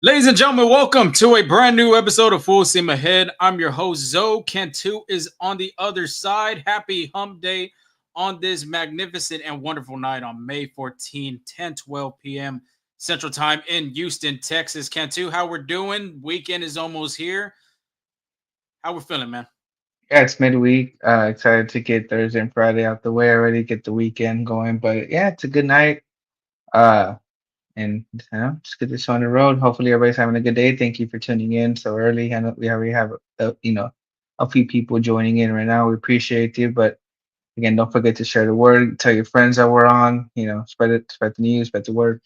Ladies and gentlemen, welcome to a brand new episode of Full Steam Ahead. I'm your host, Zoe. Cantu is on the other side. Happy hump day on this magnificent and wonderful night on May 14, 10:12 p.m. Central Time in Houston, Texas. Cantu, how we're doing? Weekend is almost here. How we feeling, man? Yeah, it's midweek. Excited to get Thursday and Friday out the way already, get the weekend going. But yeah, it's a good night. Uh, and just get this on the road. Hopefully, everybody's having a good day. Thank you for tuning in so early. I know we already have a few people joining in right now. We appreciate you. But again, don't forget to share the word. Tell your friends that we're on. Spread it, spread the news, spread the word.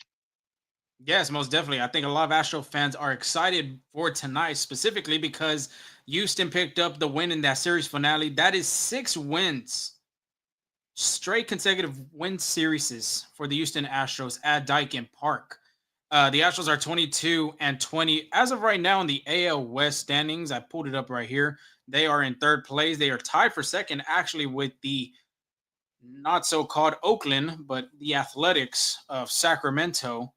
Yes, most definitely. I think a lot of Astro fans are excited for tonight, specifically because Houston picked up the win in that series finale. That is 6 wins, straight consecutive win series for the Houston Astros at Daikin Park. The Astros are 22 and 20 as of right now in the AL West standings. I pulled it up right here. They are in third place. They are tied for second, actually, with the not so called Oakland, but the Athletics of Sacramento.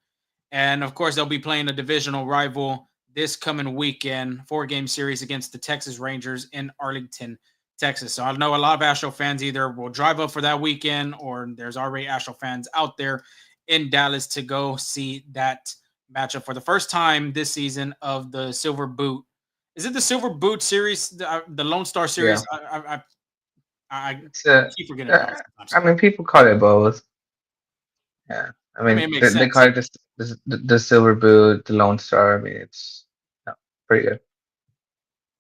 And of course, they'll be playing a divisional rival this coming weekend, 4-game series against the Texas Rangers in Arlington, Texas. So I know a lot of Astro fans either will drive up for that weekend or there's already Astro fans out there in Dallas to go see that matchup for the first time this season of the Silver Boot. Is it the Silver Boot series, the Lone Star Yeah, series? I it's keep forgetting uh, about it sometimes. I mean, people call it both. Yeah, I I mean, mean, it they, makes they sense. call it the Silver Boot, the Lone Star. I mean, it's pretty good.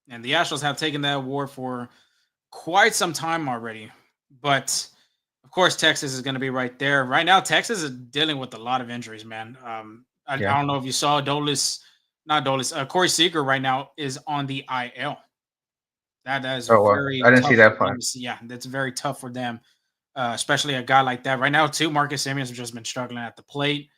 And the Astros have taken that award for quite some time already. But of course, Texas is going to be right there. Right now, Texas is dealing with a lot of injuries, man. I Yeah. don't know if you saw not Dolis, Corey Seager right now is on the IL. That is Oh wow, very I didn't see tough for that them part. to see. Yeah, that's very tough for them, especially a guy like that. Right now, too, Marcus Simeon's has just been struggling at the plate.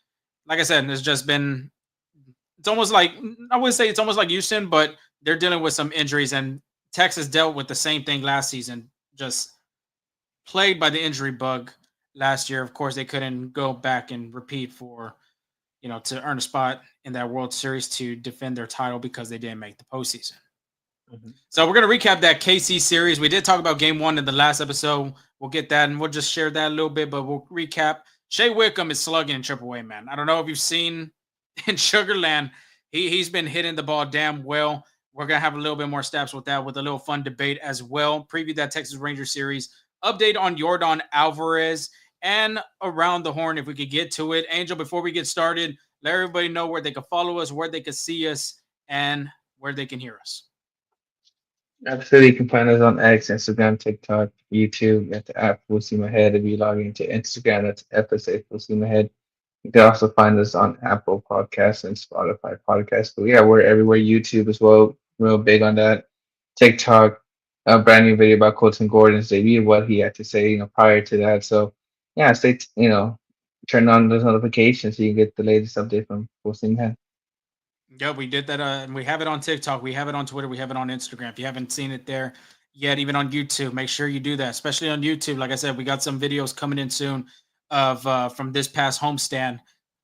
Like I said, it's almost like I would say it's almost like Houston, but they're dealing with some injuries, and Texas dealt with the same thing last season. Just plagued by the injury bug last year. Of course, they couldn't go back and repeat for to earn a spot in that World Series to defend their title because they didn't make the postseason. Mhm. So we're gonna recap that KC series. We did talk about Game One in the last episode. We'll get that and we'll just share that a little bit, but we'll recap. Shea Wickham is slugging in Triple A, man. I don't know if you've seen in Sugarland. He's been hitting the ball damn well. We're gonna have a little bit more steps with that, with a little fun debate as well. Preview that Texas Ranger series. Update on Jordan Alvarez and around the horn if we could get to it. Angel, before we get started, let everybody know where they can follow us, where they can see us, and where they can hear us. Absolutely, you can find us on X, Instagram, TikTok, YouTube, at the app Full Steam Ahead. If you log into Instagram, that's FSA Full Steam Ahead. You can also find us on Apple Podcasts and Spotify Podcasts. But yeah, we're everywhere. YouTube as well, real big on that. TikTok, a brand new video about Colton Gordon's debut, what he had to say, prior to that. So yeah, turn on those notifications so you get the latest update from Full Steam Ahead. Yeah, we did that. And we have it on TikTok. We have it on Twitter. We have it on Instagram. If you haven't seen it there yet, even on YouTube, make sure you do that, especially on YouTube. Like I said, we got some videos coming in soon of from this past homestand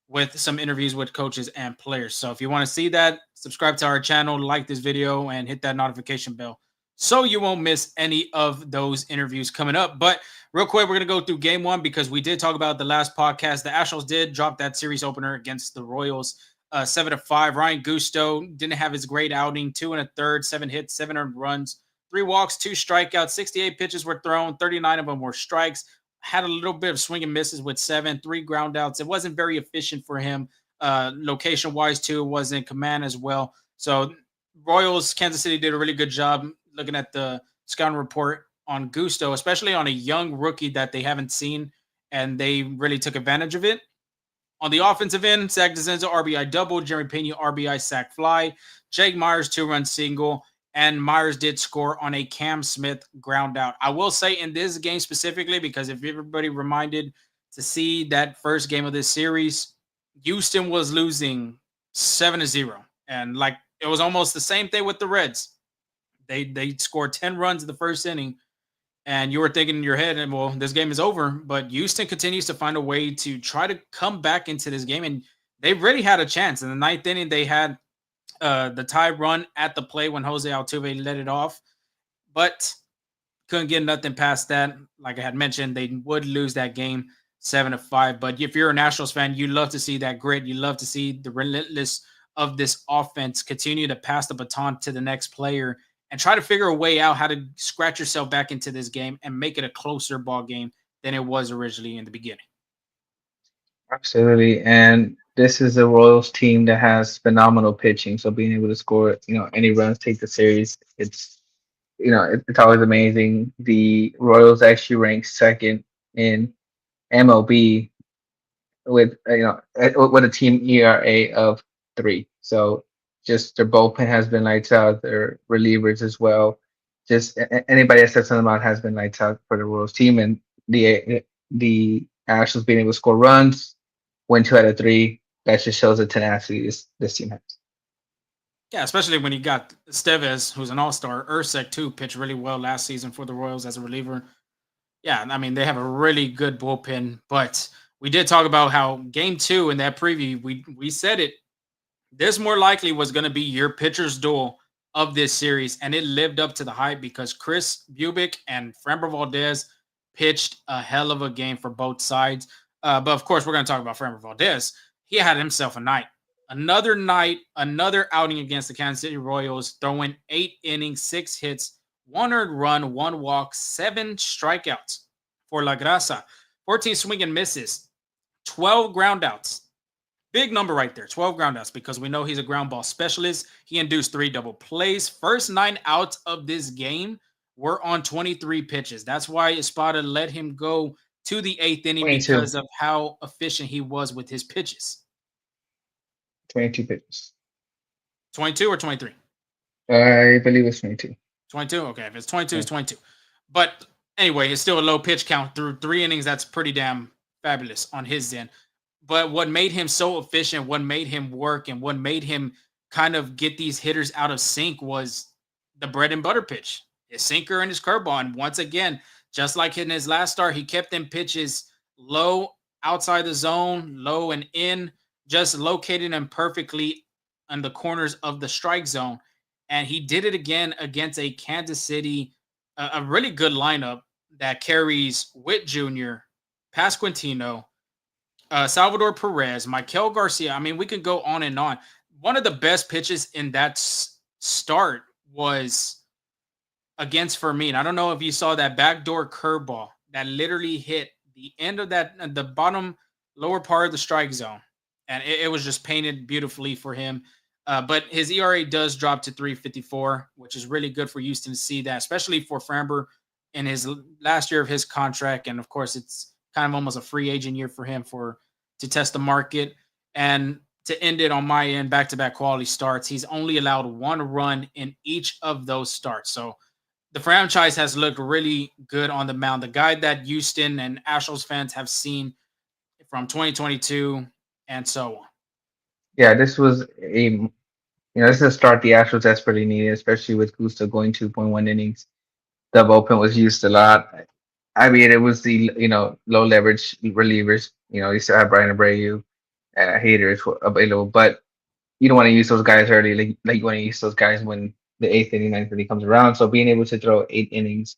with some interviews with coaches and players. So if you want to see that, subscribe to our channel, like this video, and hit that notification bell so you won't miss any of those interviews coming up. But real quick, we're going to go through game one because we did talk about the last podcast. The Astros did drop that series opener against the Royals 7-5. Ryan Gusto didn't have his great outing. 2 1/3, 7 hits, 7 earned runs, 3 walks, 2 strikeouts. 68 pitches were thrown. 39 of them were strikes. Had a little bit of swing and misses with 7, 3 groundouts. It wasn't very efficient for him. Location wise, too, was in command as well. So Royals, Kansas City did a really good job looking at the scouting report on Gusto, especially on a young rookie that they haven't seen, and they really took advantage of it. On the offensive end, Zach DeZenzo RBI double, Jeremy Pena RBI sac fly, Jake Myers 2-run single, and Myers did score on a Cam Smith ground out. I will say in this game specifically, because if everybody reminded to see that first game of this series, Houston was losing 7-0. And like it was almost the same thing with the Reds. They scored 10 runs in the first inning, and you were thinking in your head, and well, this game is over. But Houston continues to find a way to try to come back into this game, and they really had a chance in the ninth inning. They had the tie run at the play when Jose Altuve let it off, but couldn't get nothing past that. Like I had mentioned, they would lose that game 7-5. But if you're a Nationals fan, you love to see that grit. You love to see the relentless of this offense continue to pass the baton to the next player and try to figure a way out how to scratch yourself back into this game and make it a closer ball game than it was originally in the beginning. Absolutely. And this is a Royals team that has phenomenal pitching. So being able to score, any runs, take the series, it's always amazing. The Royals actually rank second in MLB with with a team ERA of 3. So just their bullpen has been lights out. Their relievers as well. Just anybody that steps on the mound has been lights out for the Royals team, and the Astros being able to score runs, win 2 out of 3. That just shows the tenacity this team has. Yeah, especially when you got Steves, who's an all-star. Ursek, too, pitched really well last season for the Royals as a reliever. Yeah, I mean, they have a really good bullpen, but we did talk about how game 2 in that preview, we said it, this more likely was going to be your pitcher's duel of this series, and it lived up to the hype because Chris Bubic and Framber Valdez pitched a hell of a game for both sides. But of course, we're going to talk about Framber Valdez. He had himself a night, another outing against the Kansas City Royals, throwing 8 innings, 6 hits, 1 earned run, 1 walk, 7 strikeouts for La Grasa, 14 swing and misses, 12 groundouts. Big number right there, 12 groundouts, because we know he's a ground ball specialist. He induced 3 double plays. First 9 outs of this game were on 23 pitches. That's why Espada let him go to the 8th inning 22, because of how efficient he was with his pitches. 22 pitches. 22 or 23? I believe it's 22. 22? Okay, if it's 22, Yeah. it's 22. But anyway, it's still a low pitch count through 3 innings. That's pretty damn fabulous on his end. But what made him so efficient, what made him work, and what made him kind of get these hitters out of sync was the bread and butter pitch, his sinker and his curveball. And once again, just like in his last start, he kept them pitches low outside the zone, low and in, just locating them perfectly on the corners of the strike zone. And he did it again against a Kansas City, a really good lineup that carries Witt Jr., Pasquantino, Salvador Perez, Michael Garcia. I mean, we could go on and on. One of the best pitches in that start was against Fermin. I don't know if you saw that backdoor curveball that literally hit the end of the bottom lower part of the strike zone, and it was just painted beautifully for him. But his ERA does drop to 3.54, which is really good for Houston to see that, especially for Framber in his last year of his contract. And of course, it's kind of almost a free agent year for him to test the market. And to end it on my end, back-to-back quality starts. He's only allowed 1 run in each of those starts. So the franchise has looked really good on the mound. The guy that Houston and Astros fans have seen from 2022 and so on. Yeah, this is a start the Astros desperately needed, especially with Gusto going 2.1 innings. The bullpen was used a lot. I mean, it was the low leverage relievers. You still have Brian Abreu and haters available, but you don't want to use those guys early. Like you want to use those guys when the 8th inning, 9th inning comes around. So being able to throw 8 innings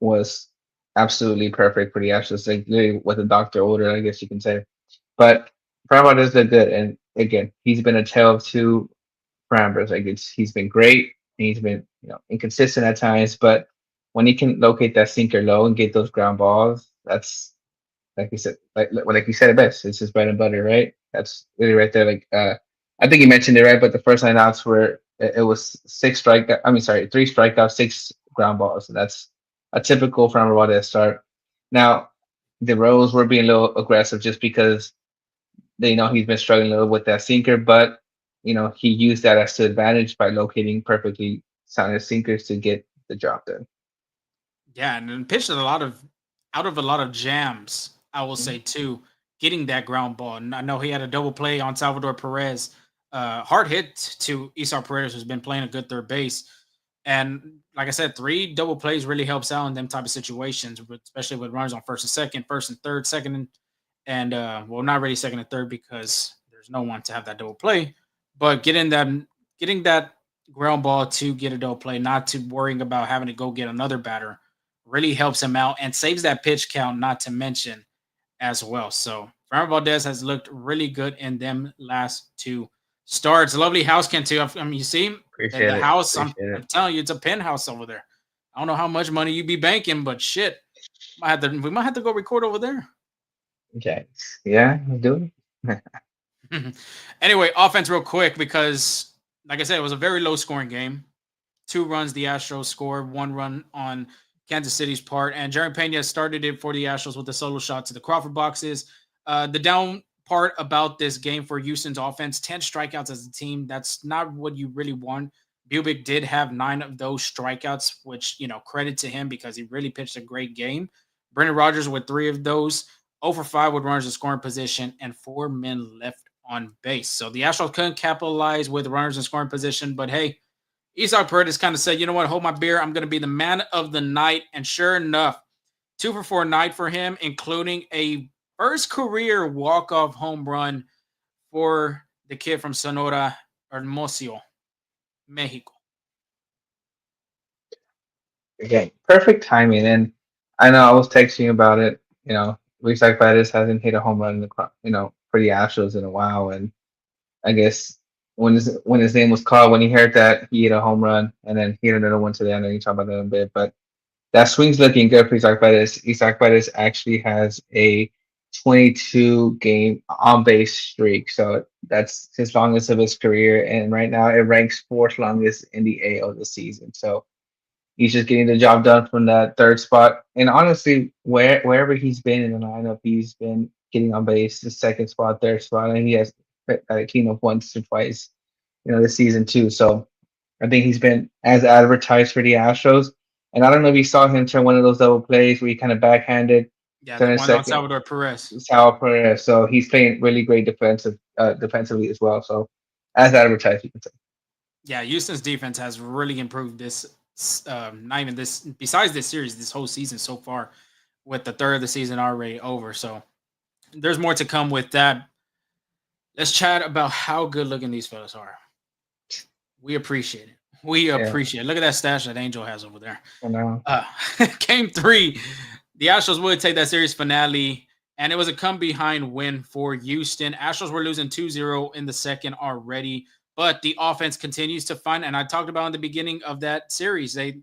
was absolutely perfect for the Astros. Like literally what the doctor ordered, I guess you can say. But Framber does look good, and again, he's been a tale of 2 Frambers. Like he's been great, and he's been inconsistent at times, but when he can locate that sinker low and get those ground balls, that's like you said, like you said it best. It's his bread and butter, right? That's really right there. Like I think you mentioned it right, but the first 9 outs were it was 6 strike. I mean, sorry, 3 strikeouts, 6 ground balls. And that's a typical Framber Valdez start. Now the Royals were being a little aggressive just because they know he's been struggling a little with that sinker, but he used that as to advantage by locating perfectly sounded sinkers to get the job done. Yeah, and then pitched out of a lot of jams, I will Mhm. say too, getting that ground ball. And I know he had a double play on Salvador Perez. Hard hit to Isar Perez, who's been playing a good third base. And like I said, 3 double plays really helps out in them type of situations, especially with runners on first and third, second and well, not really second and third because there's no one to have that double play. But getting them getting that ground ball to get a double play, not to worrying about having to go get another batter, really helps him out and saves that pitch count. Not to mention as well. So Framber Valdez has looked really good in them last two starts. Lovely house can too. I mean, you see that Appreciate the it. house. I'm, Appreciate I'm it. telling you, it's a penthouse over there. I don't know how much money you be banking, but shit, we might have to go record over there. Okay. Yeah, I'm doing it. Anyway, offense real quick because, like I said, it was a very low scoring game. 2 runs the Astros scored, 1 run on Kansas City's part, and Jeremy Pena started it for the Astros with a solo shot to the Crawford boxes. The down part about this game for Houston's offense: 10 strikeouts as a team. That's not what you really want. Bubick did have 9 of those strikeouts, which credit to him because he really pitched a great game. Brendan Rodgers with 3 of those, 0 for 5 with runners in scoring position, and 4 men left on base. So the Astros couldn't capitalize with runners in scoring position, but hey, Isaac Paredes kind of said, you know what, hold my beer. I'm going to be the man of the night. And sure enough, 2 for 4 night for him, including a first career walk-off home run for the kid from Sonora, Hermosillo, Mexico. Again, perfect timing. And I know I was texting you about it. Luis Arquides hasn't hit a home run for the Astros in a while. And I guess when his name was called, when he heard that, he hit a home run and then he hit another one today. I know you talk about that in a bit, but that swing's looking good for Isaac Paredes. Isaac Paredes actually has a 22 game on base streak. So that's his longest of his career. And right now it ranks fourth longest in the AL this season. So he's just getting the job done from that third spot. And honestly, wherever he's been in the lineup, he's been getting on base, the second spot, third spot, and he has got a cleanup once or twice, this season too. So I think he's been as advertised for the Astros. And I don't know if you saw him turn one of those double plays where he kind of backhanded, Yeah, the turn a one on second, Salvador Perez. Sal Perez. So he's playing really great defensively as well. So as advertised, you can say. Yeah, Houston's defense has really improved this. Not even this. Besides this series, this whole season so far, with the third of the season already over. So there's more to come with that. Let's chat about how good looking these fellas are. We appreciate it. We Yeah. appreciate it. Look at that stash that Angel has over there. For now. Uh, Game 3, the Astros would take that series finale, and it was a come behind win for Houston. Astros were losing 2-0 in the second already, but the offense continues to find, and I talked about in the beginning of that series, they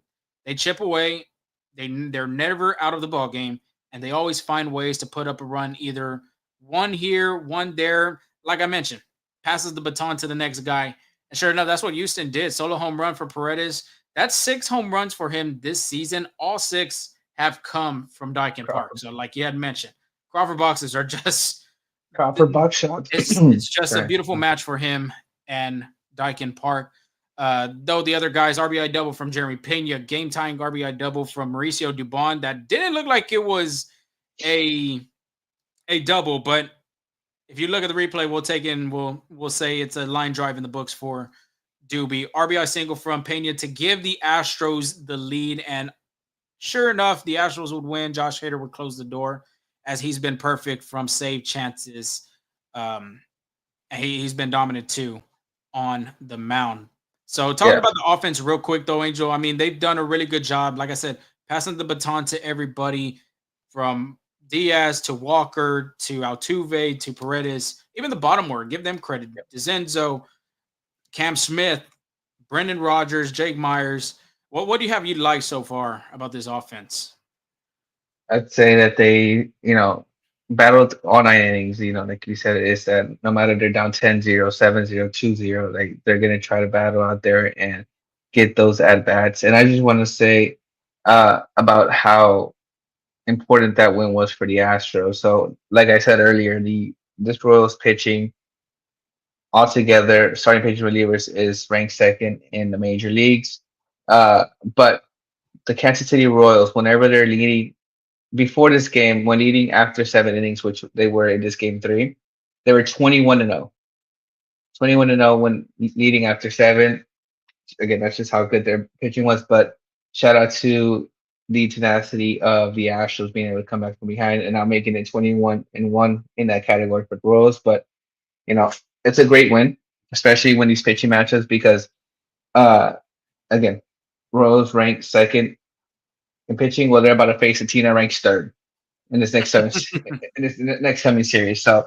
chip away. They're never out of the ball game, and they always find ways to put up a run, either one here, one there. Like I mentioned, passes the baton to the next guy. And sure enough, that's what Houston did. Solo home run for Paredes. That's 6 home runs for him this season. All 6 have come from Dyken Park. Crawford. So, like you had mentioned, Crawford boxes are just Crawford buckshot. it's just a Sorry. beautiful match for him and Dyken Park. Though the other guys, RBI double from Jeremy Pena, game tying RBI double from Mauricio Dubon. That didn't look like it was a double, but if you look at the replay, we'll take in. We'll say it's a line drive in the books for Doobie. RBI single from Pena to give the Astros the lead, and sure enough, the Astros would win. Josh Hader would close the door as he's been perfect from save chances. Um, he's been dominant too on the mound. So talking Yeah. about the offense real quick though, Angel. I mean, they've done a really good job. Like I said, passing the baton to everybody from Diaz to Walker to Altuve to Paredes, even the bottom word. Give them credit. DeZenzo, Cam Smith, Brendan Rodgers, Jake Myers. What do you have you like so far about this offense? I'd say that they, battled all 9 innings, like you said, is that no matter they're down 10-0, 7-0, 2-0, like they're gonna try to battle out there and get those at bats. And I just want to say about how important that win was for the Astros. So, like I said earlier, the this Royals pitching altogether, starting pitching relievers is ranked second in the major leagues. But the Kansas City Royals, whenever they're leading before this game, when leading after 7 innings, which they were in this game 3, they were 21-0. 21-0 when leading after 7. Again, that's just how good their pitching was. But shout out to the tenacity of the Astros being able to come back from behind and not making it 21-1 in that category for the Royals. But you know, it's a great win. especially when these pitching matchups because uh again, Royals ranked second in pitching. Well, they're about to face a team that ranks third in this next seven in this next coming series. So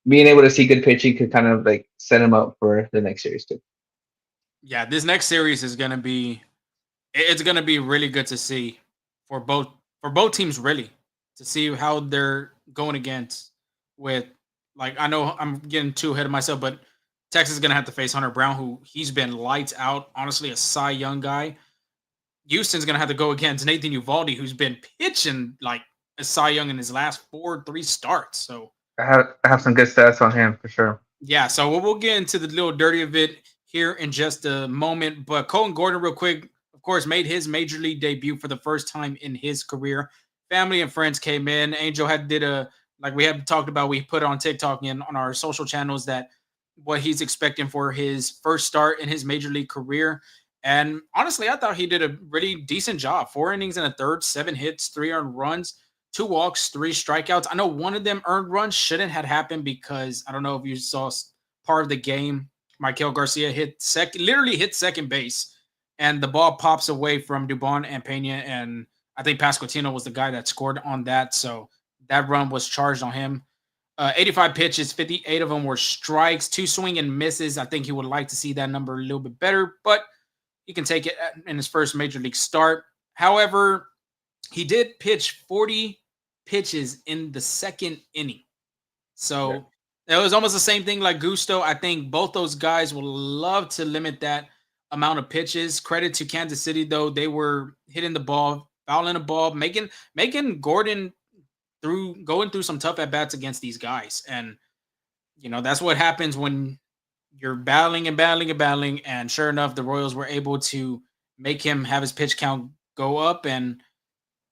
being able to see good pitching could kind of like set them up for the next series too. Yeah, this next series is gonna be it's gonna be really good to see for both for both teams really to see how they're going against with like I know I'm getting too ahead of myself, but Texas is gonna have to face Hunter Brown, who he's been lights out, honestly, a Cy Young guy. Houston's gonna have to go against Nathan Uvalde, who's been pitching like a Cy Young in his last three starts. So I have some good stats on him for sure. yeah, so we'll get into the little dirty of it here in just a moment. But Colton Gordon, real quick, of course, made his major league debut for the first time in his career. Family and friends came in. Angel had did a like we had talked about. We put it on TikTok and on our social channels that what he's expecting for his first start in his major league career. And honestly, I thought he did a really decent job. 4 innings and a third, 7 hits, 3 earned runs, 2 walks, 3 strikeouts. I know one of them earned runs shouldn't have happened because I don't know if you saw part of the game. Michael Garcia literally hit second base, and the ball pops away from Dubon and Pena, and I think Pasquantino was the guy that scored on that. So that run was charged on him. 85 pitches, 58 of them were strikes, 2 swing and misses. I think he would like to see that number a little bit better, but he can take it in his first major league start. However, he did pitch 40 pitches in the second inning. Yeah. So it was almost the same thing like Gusto. I think both those guys will love to limit that amount of pitches. Credit to Kansas City though; they were hitting the ball, fouling the ball, making Gordon through going through some tough at bats against these guys. And that's what happens when you're battling and battling and battling. And sure enough, the Royals were able to make him have his pitch count go up and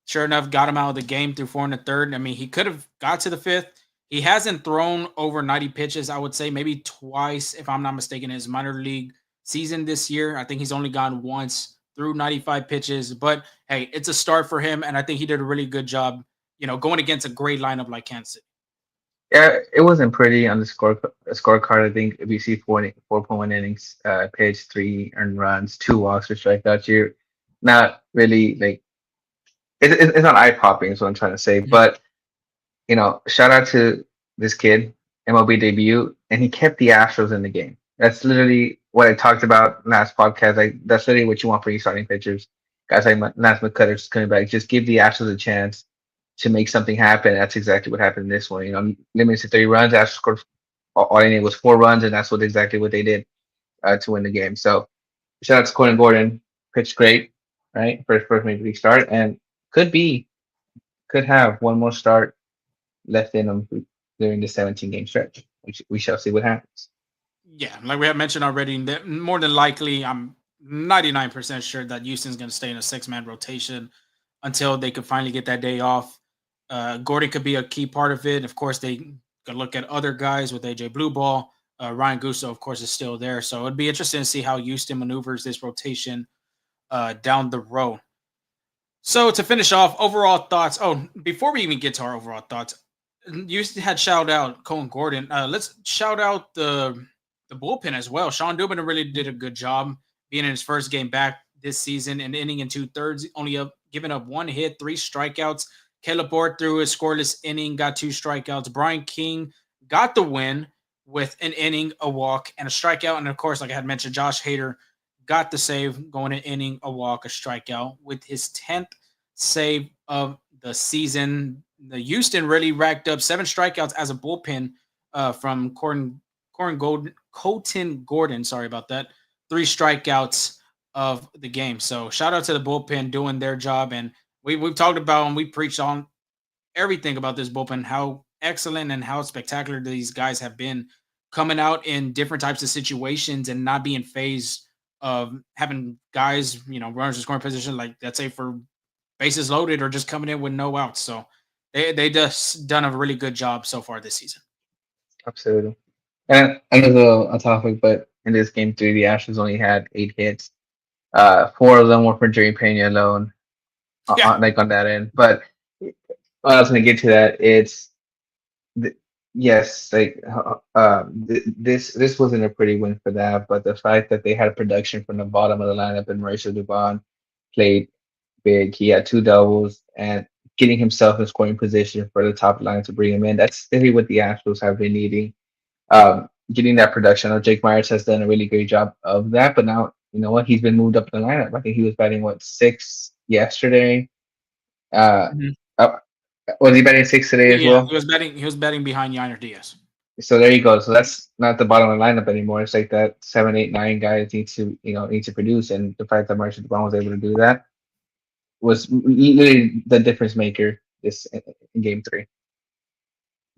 sure enough, got him out of the game through 4 1/3. I mean, he could have got to the fifth. He hasn't thrown over 90 pitches, I would say, maybe twice, if I'm not mistaken, in his minor league season this year. I think he's only gone once through 95 pitches. But hey, it's a start for him, and I think he did a really good job, going against a great lineup like Kansas City. Yeah, it wasn't pretty on the scorecard. I think if you see 4.1 innings, pitched, 3 earned runs, 2 walks or strikeouts, you're not really like it's not eye popping. Is what I'm trying to say. Mhm. But shout out to this kid, MLB debut, and he kept the Astros in the game. That's literally what I talked about last podcast. Like that's literally what you want for your starting pitchers. Guys like Lance McCullers coming back, just give the Astros a chance to make something happen. That's exactly what happened in this one. Limited to 30 runs. Astros scored all they needed was 4 runs, and that's exactly what they did to win the game. So shout out to Corbin Gordon, pitched great, right? First major league start, and could be could have one more start left in them during the 17 game stretch. We shall see what happens. Yeah, like we have mentioned already, that more than likely, I'm 99% sure that Houston's going to stay in a six-man rotation until they could finally get that day off. Gordon could be a key part of it. Of course, they could look at other guys with AJ Blueball. Ryan Gusto, of course, is still there. So it'd be interesting to see how Houston maneuvers this rotation down the road. So to finish off, overall thoughts. Oh, before we even get to our overall thoughts, you had shout out Colin Gordon. Let's shout out the bullpen as well. Sean Dubin really did a good job being in his first game back this season, an inning and 2/3, only giving up 1 hit, 3 strikeouts. Caleb Board threw a scoreless inning, got 2 strikeouts. Brian King got the win with an inning, a walk, and a strikeout. And of course, like I had mentioned, Josh Hader got the save, going an inning, a walk, a strikeout with his 10th save of the season. The Houston really racked up 7 strikeouts as a bullpen from Colton Gordon. Sorry about that. 3 strikeouts of the game. So shout out to the bullpen doing their job. And we've talked about and we preached on everything about this bullpen, how excellent and how spectacular these guys have been coming out in different types of situations and not being phased of having guys, runners in scoring position, like let's say for bases loaded or just coming in with no outs. So they just done a really good job so far this season. Absolutely. And I know a topic, but in this game three, the Astros only had 8 hits. 4 of them were for Jerry Pena alone, Yeah. like on that end. But I was going to get to that. It's yes, like this wasn't a pretty win for that, but the fact that they had production from the bottom of the lineup and Mauricio Dubon played big. He had two doubles and getting himself in scoring position for the top line to bring him in. That's really what the Astros have been needing. Getting that production. I know Jake Myers has done a really great job of that, but now you know what? He's been moved up the lineup. I think he was batting what six yesterday. Uh, Mhm. uh was he batting six today as Yeah, well? he was betting behind Yiner Diaz. So there you go. So that's not the bottom of the lineup anymore. It's like that seven, eight, nine guys need to produce, and the fact that Marshall Brown was able to do that was literally the difference maker this in game three.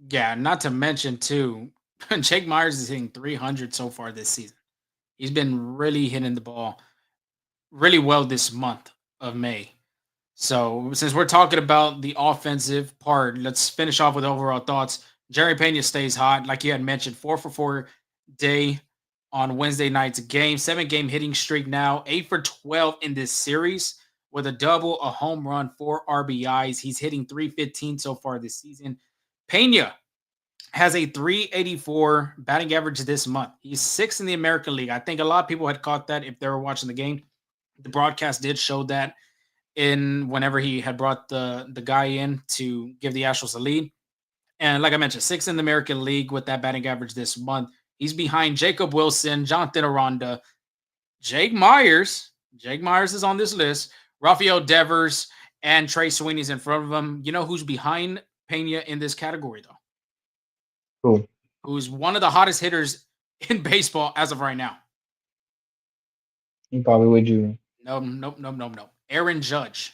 Yeah, not to mention too, Jake Myers is hitting 300 so far this season. He's been really hitting the ball really well this month of May. So since we're talking about the offensive part, let's finish off with overall thoughts. Jerry Pena stays hot, like you had mentioned, 4 for 4 day on Wednesday night's game, 7 game hitting streak now, 8 for 12 in this series with a double, a home run, 4 RBIs. He's hitting 315 so far this season. Pena has a 384 batting average this month. He's sixth in the American League. I think a lot of people had caught that if they were watching the game. The broadcast did show that in whenever he had brought the guy in to give the Astros a lead. And like I mentioned, sixth in the American League with that batting average this month. He's behind Jacob Wilson, Jonathan Aranda, Jake Myers. Jake Myers is on this list. Rafael Devers and Trey Sweeney's in front of him. You know who's behind Pena in this category though? Cool. Who's one of the hottest hitters in baseball as of right now? You probably would you. Nope, nope, nope, nope, nope. Aaron Judge.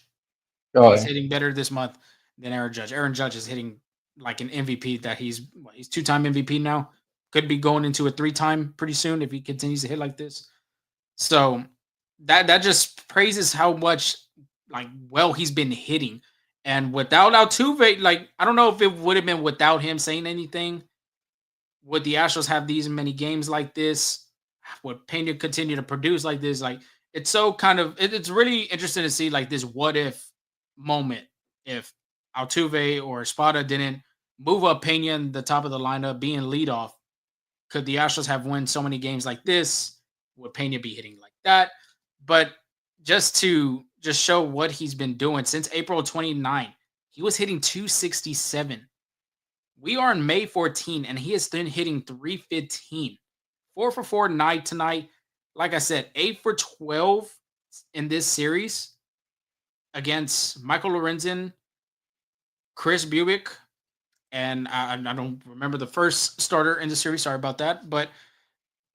Oh He's yeah. hitting better this month than Aaron Judge. Aaron Judge is hitting like an MVP that he's 2-time MVP now. Could be going into a 3-time pretty soon if he continues to hit like this. So that just praises how much like well he's been hitting. And without Altuve, like I don't know if it would have been without him saying anything. Would the Astros have these many games like this? Would Pena continue to produce like this? Like it's so kind of it's really interesting to see like this what if moment if Altuve or Spada didn't move up Pena in the top of the lineup being leadoff. Could the Astros have won so many games like this? Would Pena be hitting like that? But just to just show what he's been doing since April 29, he was hitting 267. We are in May 14, and he has been hitting 315. 4 for 4 night tonight. Like I said, 8 for 12 in this series against Michael Lorenzen, Chris Bubick, and I don't remember the first starter in the series. Sorry about that. But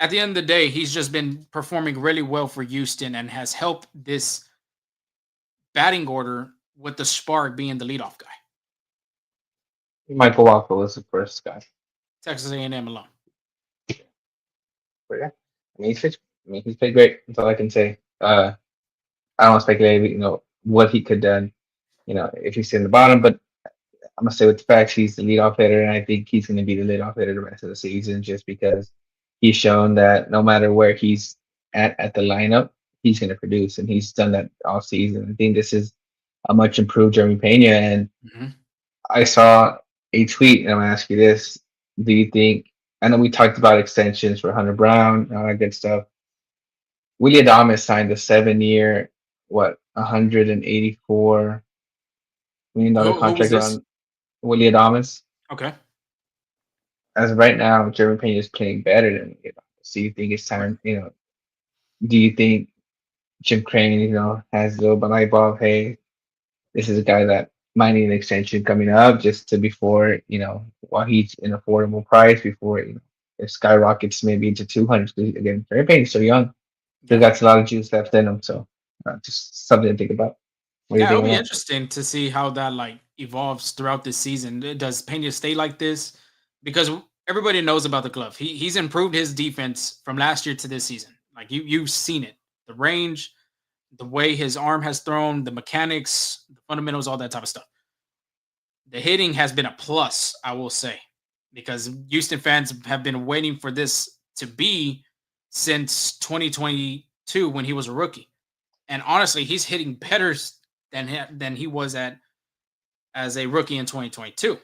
at the end of the day, he's just been performing really well for Houston and has helped this batting order with the spark being the leadoff guy. Michael Walker was the first guy. Texas A&M alone. But yeah, I mean he's played great. That's all I can say. I don't speculate, what he could done, if he's in the bottom, but I'm gonna say with the facts, he's the leadoff hitter, and I think he's gonna be the leadoff hitter the rest of the season just because he's shown that no matter where he's at the lineup, he's gonna produce, and he's done that all season. I think this is a much improved Jeremy Pena, and Mm-hmm. I saw a tweet, and I'm gonna ask you this: do you think? I know we talked about extensions for Hunter Brown and all that good stuff. Willie Adames signed a 7 year, what, $184 million Who was contract this? around Willie Adames. Okay. As of right now, Jeremy Pena is playing better than Willie Adames. So you think it's Right. time, do you think Jim Crane, has a little bit light bulb, hey, this is a guy that might need an extension coming up just to before, while he's an affordable price before, it skyrockets maybe into 200. Again, Jeremy Pena's so young. Still Yeah. got a lot of juice left in him. So just something to think about. What do you Yeah, think it'll of be that? interesting to see how that like evolves throughout this season. Does Pena stay like this? Because everybody knows about the glove. He's improved his defense from last year to this season. Like you've seen it. The range, the way his arm has thrown, the mechanics, the fundamentals, all that type of stuff. The hitting has been a plus, I will say, because Houston fans have been waiting for this to be since 2022 when he was a rookie. And honestly, he's hitting better than he was at as a rookie in 2022.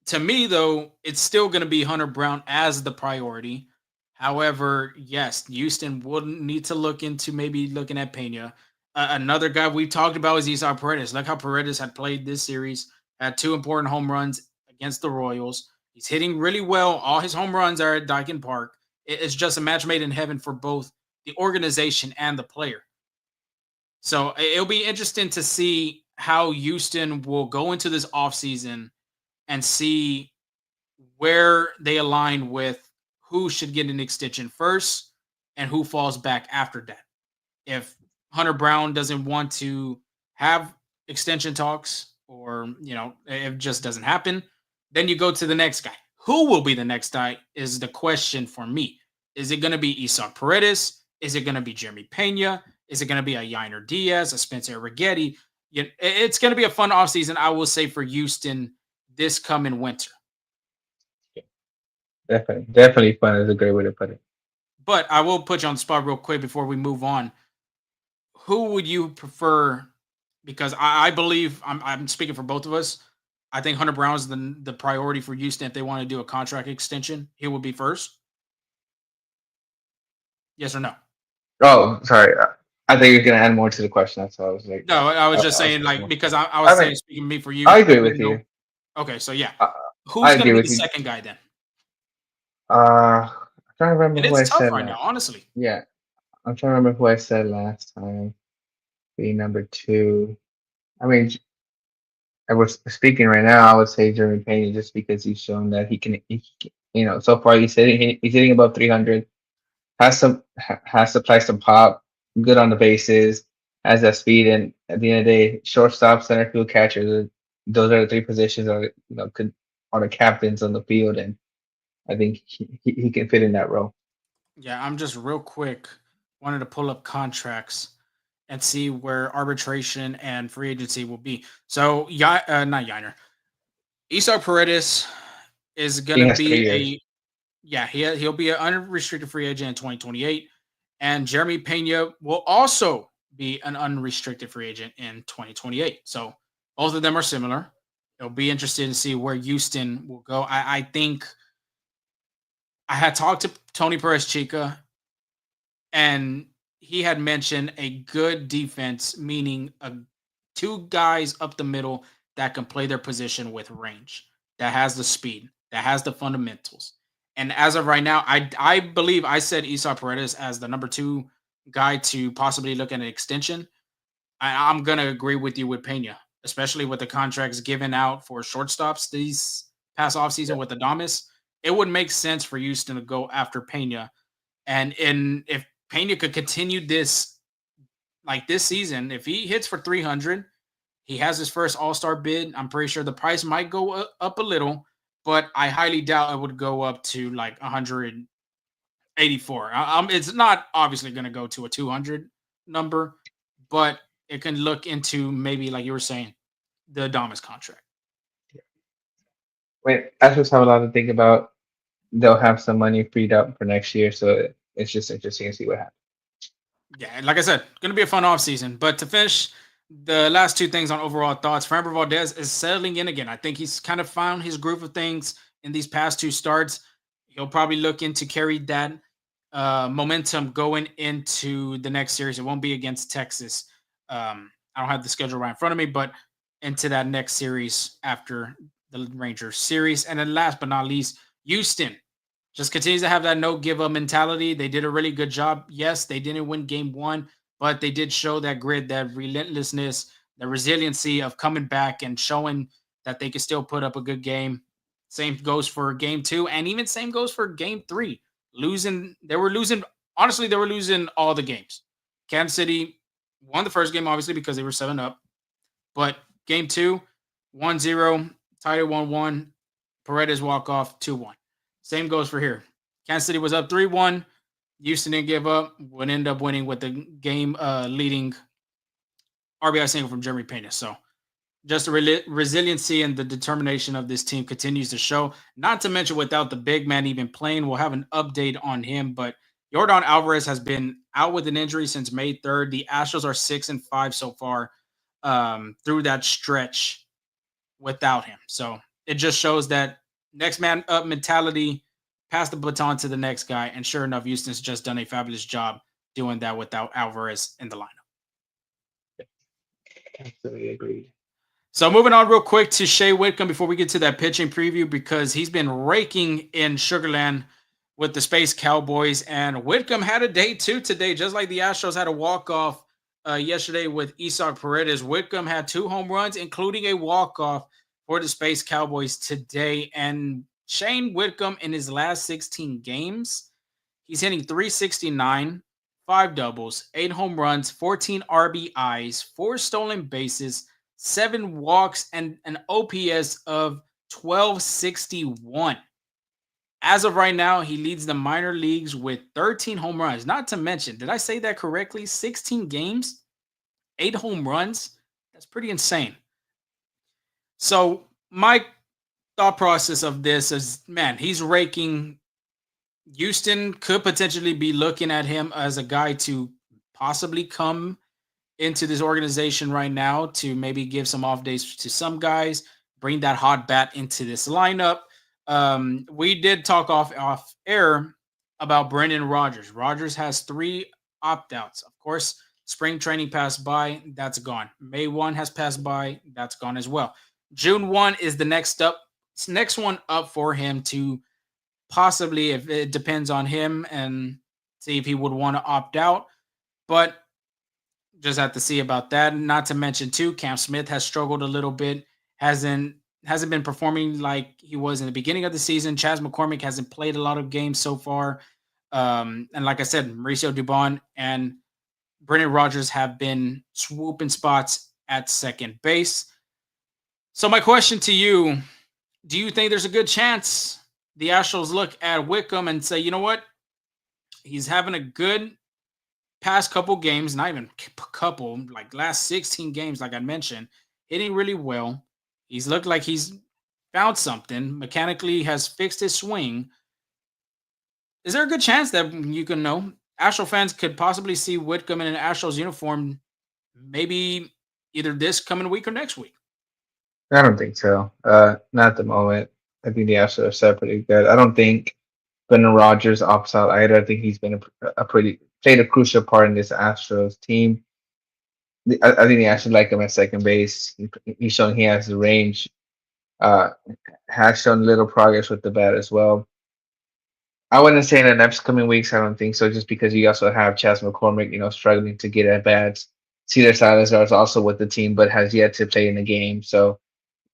To me, though, it's still going to be Hunter Brown as the priority. However, yes, Houston would need to look into maybe looking at Pena. Another guy we've talked about is Isaac Paredes. Look how Paredes had played this series, had two important home runs against the Royals. He's hitting really well. All his home runs are at Dyken Park. It's just a match made in heaven for both the organization and the player. So it'll be interesting to see how Houston will go into this offseason and see where they align with who should get an extension first and who falls back after that. If Hunter Brown doesn't want to have extension talks or, if it just doesn't happen, then you go to the next guy. Who will be the next guy is the question for me. Is it going to be Isaac Paredes? Is it going to be Jeremy Pena? Is it going to be a Yiner Diaz, a Spencer Rigetti? It's going to be a fun offseason, I will say, for Houston this coming winter. Definitely fun is a great way to put it. But I will put you on the spot real quick before we move on. Who would you prefer? Because I believe I'm speaking for both of us. I think Hunter Brown is the priority for Houston if they want to do a contract extension. He would be first. Yes or no? Oh, sorry. I think you're gonna add more to the question. That's why I was like, No, I was just I was saying like thinking. because I was I saying mean, speaking me for you. I agree with Even though you. okay, so yeah, I, I who's going to agree be the with you. second guy then? I'm trying to remember And who I it's tough said right now, last. honestly. Yeah, I'm trying to remember who I said last time. Being number two. I mean, I was speaking right now. I would say Jeremy Pena just because he's shown that so far he's hitting above 300. Has to play some pop. Good on the bases. Has that speed, and at the end of the day, shortstop, center field, catcher. Those are the three positions are the captains on the field, and I think he can fit in that role. Yeah, I'm just real quick wanted to pull up contracts and see where arbitration and free agency will be. So, yeah, not Yiner. Isar Paredes is He gonna has be 3 years. a yeah, he'll be an unrestricted free agent in 2028, and Jeremy Pena will also be an unrestricted free agent in 2028. So both of them are similar. It'll be interesting to see where Houston will go. I think I had talked to Tony Perez Chica, and he had mentioned a good defense, meaning two guys up the middle that can play their position with range, that has the speed, that has the fundamentals. And as of right now, I believe I said Esau Paredes as the number two guy to possibly look at an extension. I'm gonna agree with you with Pena, especially with the contracts given out for shortstops these past offseason with Adames. It would make sense for Houston to go after Pena, and if Pena could continue this like this season, if he hits for 300, he has his first All Star bid. I'm pretty sure the price might go up a little, but I highly doubt it would go up to like 184. It's not obviously going to go to a 200 number, but it can look into maybe like you were saying the Adamas contract. Wait, Astros have a lot to think about. They'll have some money freed up for next year, so it's just interesting to see what happens. Yeah, and like I said, going to be a fun offseason. But to finish, the last two things on overall thoughts, Framber Valdez is settling in again. I think he's kind of found his groove of things in these past two starts. He'll probably look into carry that momentum going into the next series. It won't be against Texas. I don't have the schedule right in front of me, but into that next series after the Rangers series. And then last but not least, Houston just continues to have that no give up mentality. They did a really good job. Yes, they didn't win game one, but they did show that grit, that relentlessness, the resiliency of coming back and showing that they could still put up a good game. Same goes for game two, and even same goes for game three. They were losing. Honestly, they were losing all the games. Kansas City won the first game, obviously, because they were 7-up. But game two, 1-0, tied at 1-1. Paredes walk off 2-1. Same goes for here. Kansas City was up 3-1. Houston didn't give up, would end up winning with the game leading RBI single from Jeremy Pena. So just the resiliency and the determination of this team continues to show. Not to mention without the big man even playing, we'll have an update on him. But Jordan Alvarez has been out with an injury since May 3rd. The Astros are 6-5 so far through that stretch without him. So it just shows that next man up mentality, pass the baton to the next guy. And sure enough, Houston's just done a fabulous job doing that without Alvarez in the lineup. Absolutely agreed. So moving on real quick to Shea Whitcomb before we get to that pitching preview, because he's been raking in Sugarland with the Space Cowboys, and Whitcomb had a day too today, just like the Astros had a walk off yesterday with Isak Paredes. Whitcomb had 2 home runs, including a walk off for the Space Cowboys today. And Shane Whitcomb in his last 16 games, he's hitting 369, 5 doubles, 8 home runs, 14 RBIs, 4 stolen bases, 7 walks, and an OPS of 1261. As of right now, he leads the minor leagues with 13 home runs. Not to mention, did I say that correctly? 16 games, 8 home runs. That's pretty insane. So, my thought process of this is, man, he's raking. Houston could potentially be looking at him as a guy to possibly come into this organization right now to maybe give some off days to some guys, bring that hot bat into this lineup. We did talk off air about Brendan Rodgers. Rodgers has 3 opt outs. Of course, spring training passed by, that's gone. May 1 has passed by, that's gone as well. June 1 is the next one up for him to possibly, if it depends on him, and see if he would want to opt out. But just have to see about that. Not to mention too, Cam Smith has struggled a little bit. Hasn't been performing like he was in the beginning of the season. Chas McCormick hasn't played a lot of games so far. And like I said, Mauricio Dubon and Brendan Rodgers have been swooping spots at second base. So my question to you, do you think there's a good chance the Astros look at Whitcomb and say, you know what? He's having a good past couple games, not even couple, like last 16 games, like I mentioned, hitting really well. He's looked like he's found something. Mechanically has fixed his swing. Is there a good chance that you can know Astro fans could possibly see Whitcomb in an Astros uniform maybe either this coming week or next week? I don't think so. Not at the moment. I think the Astros are set pretty good. I don't think Brendan Rodgers opts out either. I think he's been a pretty played a crucial part in this Astros team. I think they actually like him at second base. He's shown he has the range. Uh, has shown little progress with the bat as well. I wouldn't say in the next coming weeks. I don't think so. Just because you also have Chas McCormick, struggling to get at bats. Cedar Salazar is also with the team, but has yet to play in the game. So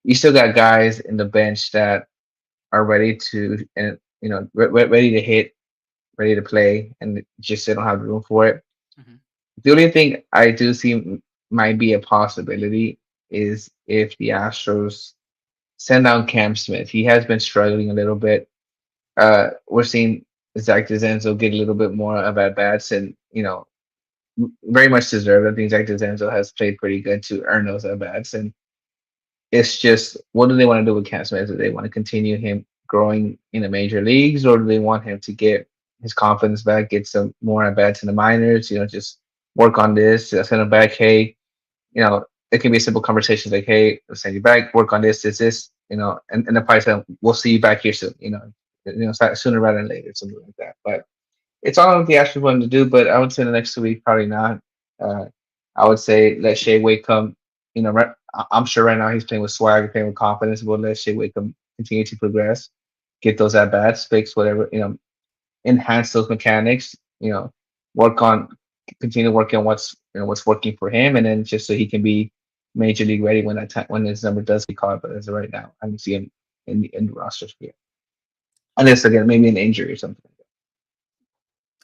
you still got guys in the bench that are ready to, and ready to hit, ready to play, and just they don't have the room for it. Mhm. The only thing I do see might be a possibility is if the Astros send down Cam Smith. He has been struggling a little bit. We're seeing Zach DeZenzo get a little bit more of at bats, and very much deserved. I think Zach DeZenzo has played pretty good to earn those at bats, and it's just what do they want to do with Cam Smith? Do they want to continue him growing in the major leagues, or do they want him to get his confidence back, get some more at bats in the minors? Just work on this. Send him back. Hey, it can be a simple conversation like, hey, I'll send you back. Work on this. And the price we'll see you back here soon. Sooner rather than later, something like that. But it's all what the Astros want to do. But I would say the next 2 weeks probably not. Uh, I would say let Shea Wade come. I'm sure right now he's playing with swag, playing with confidence. We'll let Shea Wade come continue to progress, get those at bats, fix whatever, enhance those mechanics, work on continue working on what's working for him, and then just so he can be major league ready when that time when his number does get called. But as of right now, I don't see him in the roster yet. Unless again maybe an injury or something.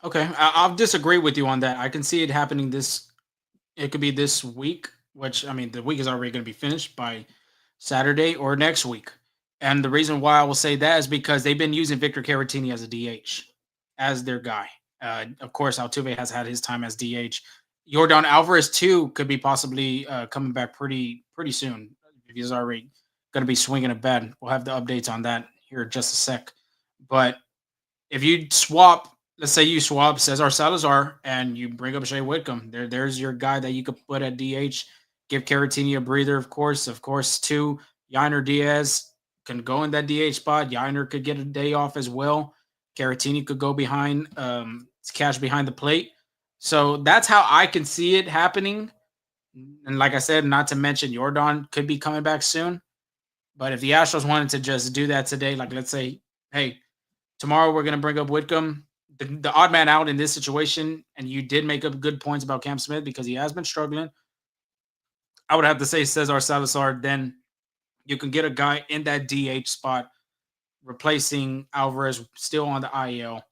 Okay, I'll disagree with you on that. I can see it happening this. It could be this week, which I mean, the week is already going to be finished by Saturday or next week. And the reason why I will say that is because they've been using Victor Caratini as a DH, as their guy. Of course, Altuve has had his time as DH. Jordan Alvarez too could be possibly coming back pretty soon. He's already going to be swinging a bat. We'll have the updates on that here in just a sec. But if you swap, let's say you swap Cesar Salazar and you bring up Shea Whitcomb, there's your guy that you could put at DH. Give Caratini a breather, of course. Of course, too, Yainer Diaz can go in that DH spot. Yiner could get a day off as well. Caratini could go behind, cash behind the plate. So that's how I can see it happening. And like I said, not to mention Jordan could be coming back soon. But if the Astros wanted to just do that today, like let's say, hey, tomorrow we're going to bring up Whitcomb, the odd man out in this situation, and you did make up good points about Cam Smith because he has been struggling. I would have to say Cesar Salazar. Then you can get a guy in that DH spot, replacing Alvarez still on the IL.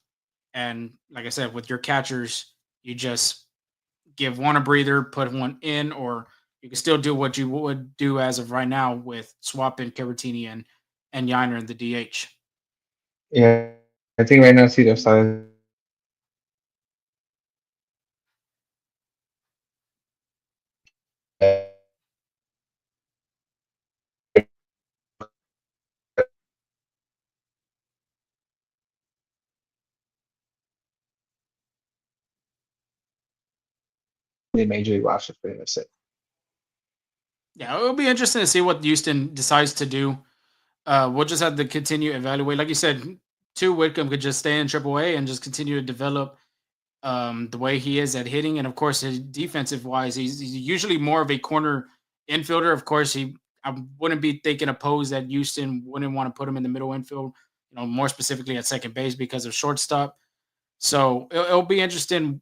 And like I said, with your catchers, you just give one a breather, put one in, or you can still do what you would do as of right now with swapping Caratini and Yiner in the DH. Yeah, I think right now Cedar Size is the best option for the Astros. The major league roster pretty much set. Yeah, it'll be interesting to see what Houston decides to do. We'll just have to continue evaluate. Like you said, two Whitcomb could just stay in AAA and just continue to develop the way he is at hitting, and of course, his defensive wise, he's usually more of a corner infielder. Of course, I wouldn't be thinking opposed that Houston wouldn't want to put him in the middle infield, more specifically at second base because of shortstop. So it'll be interesting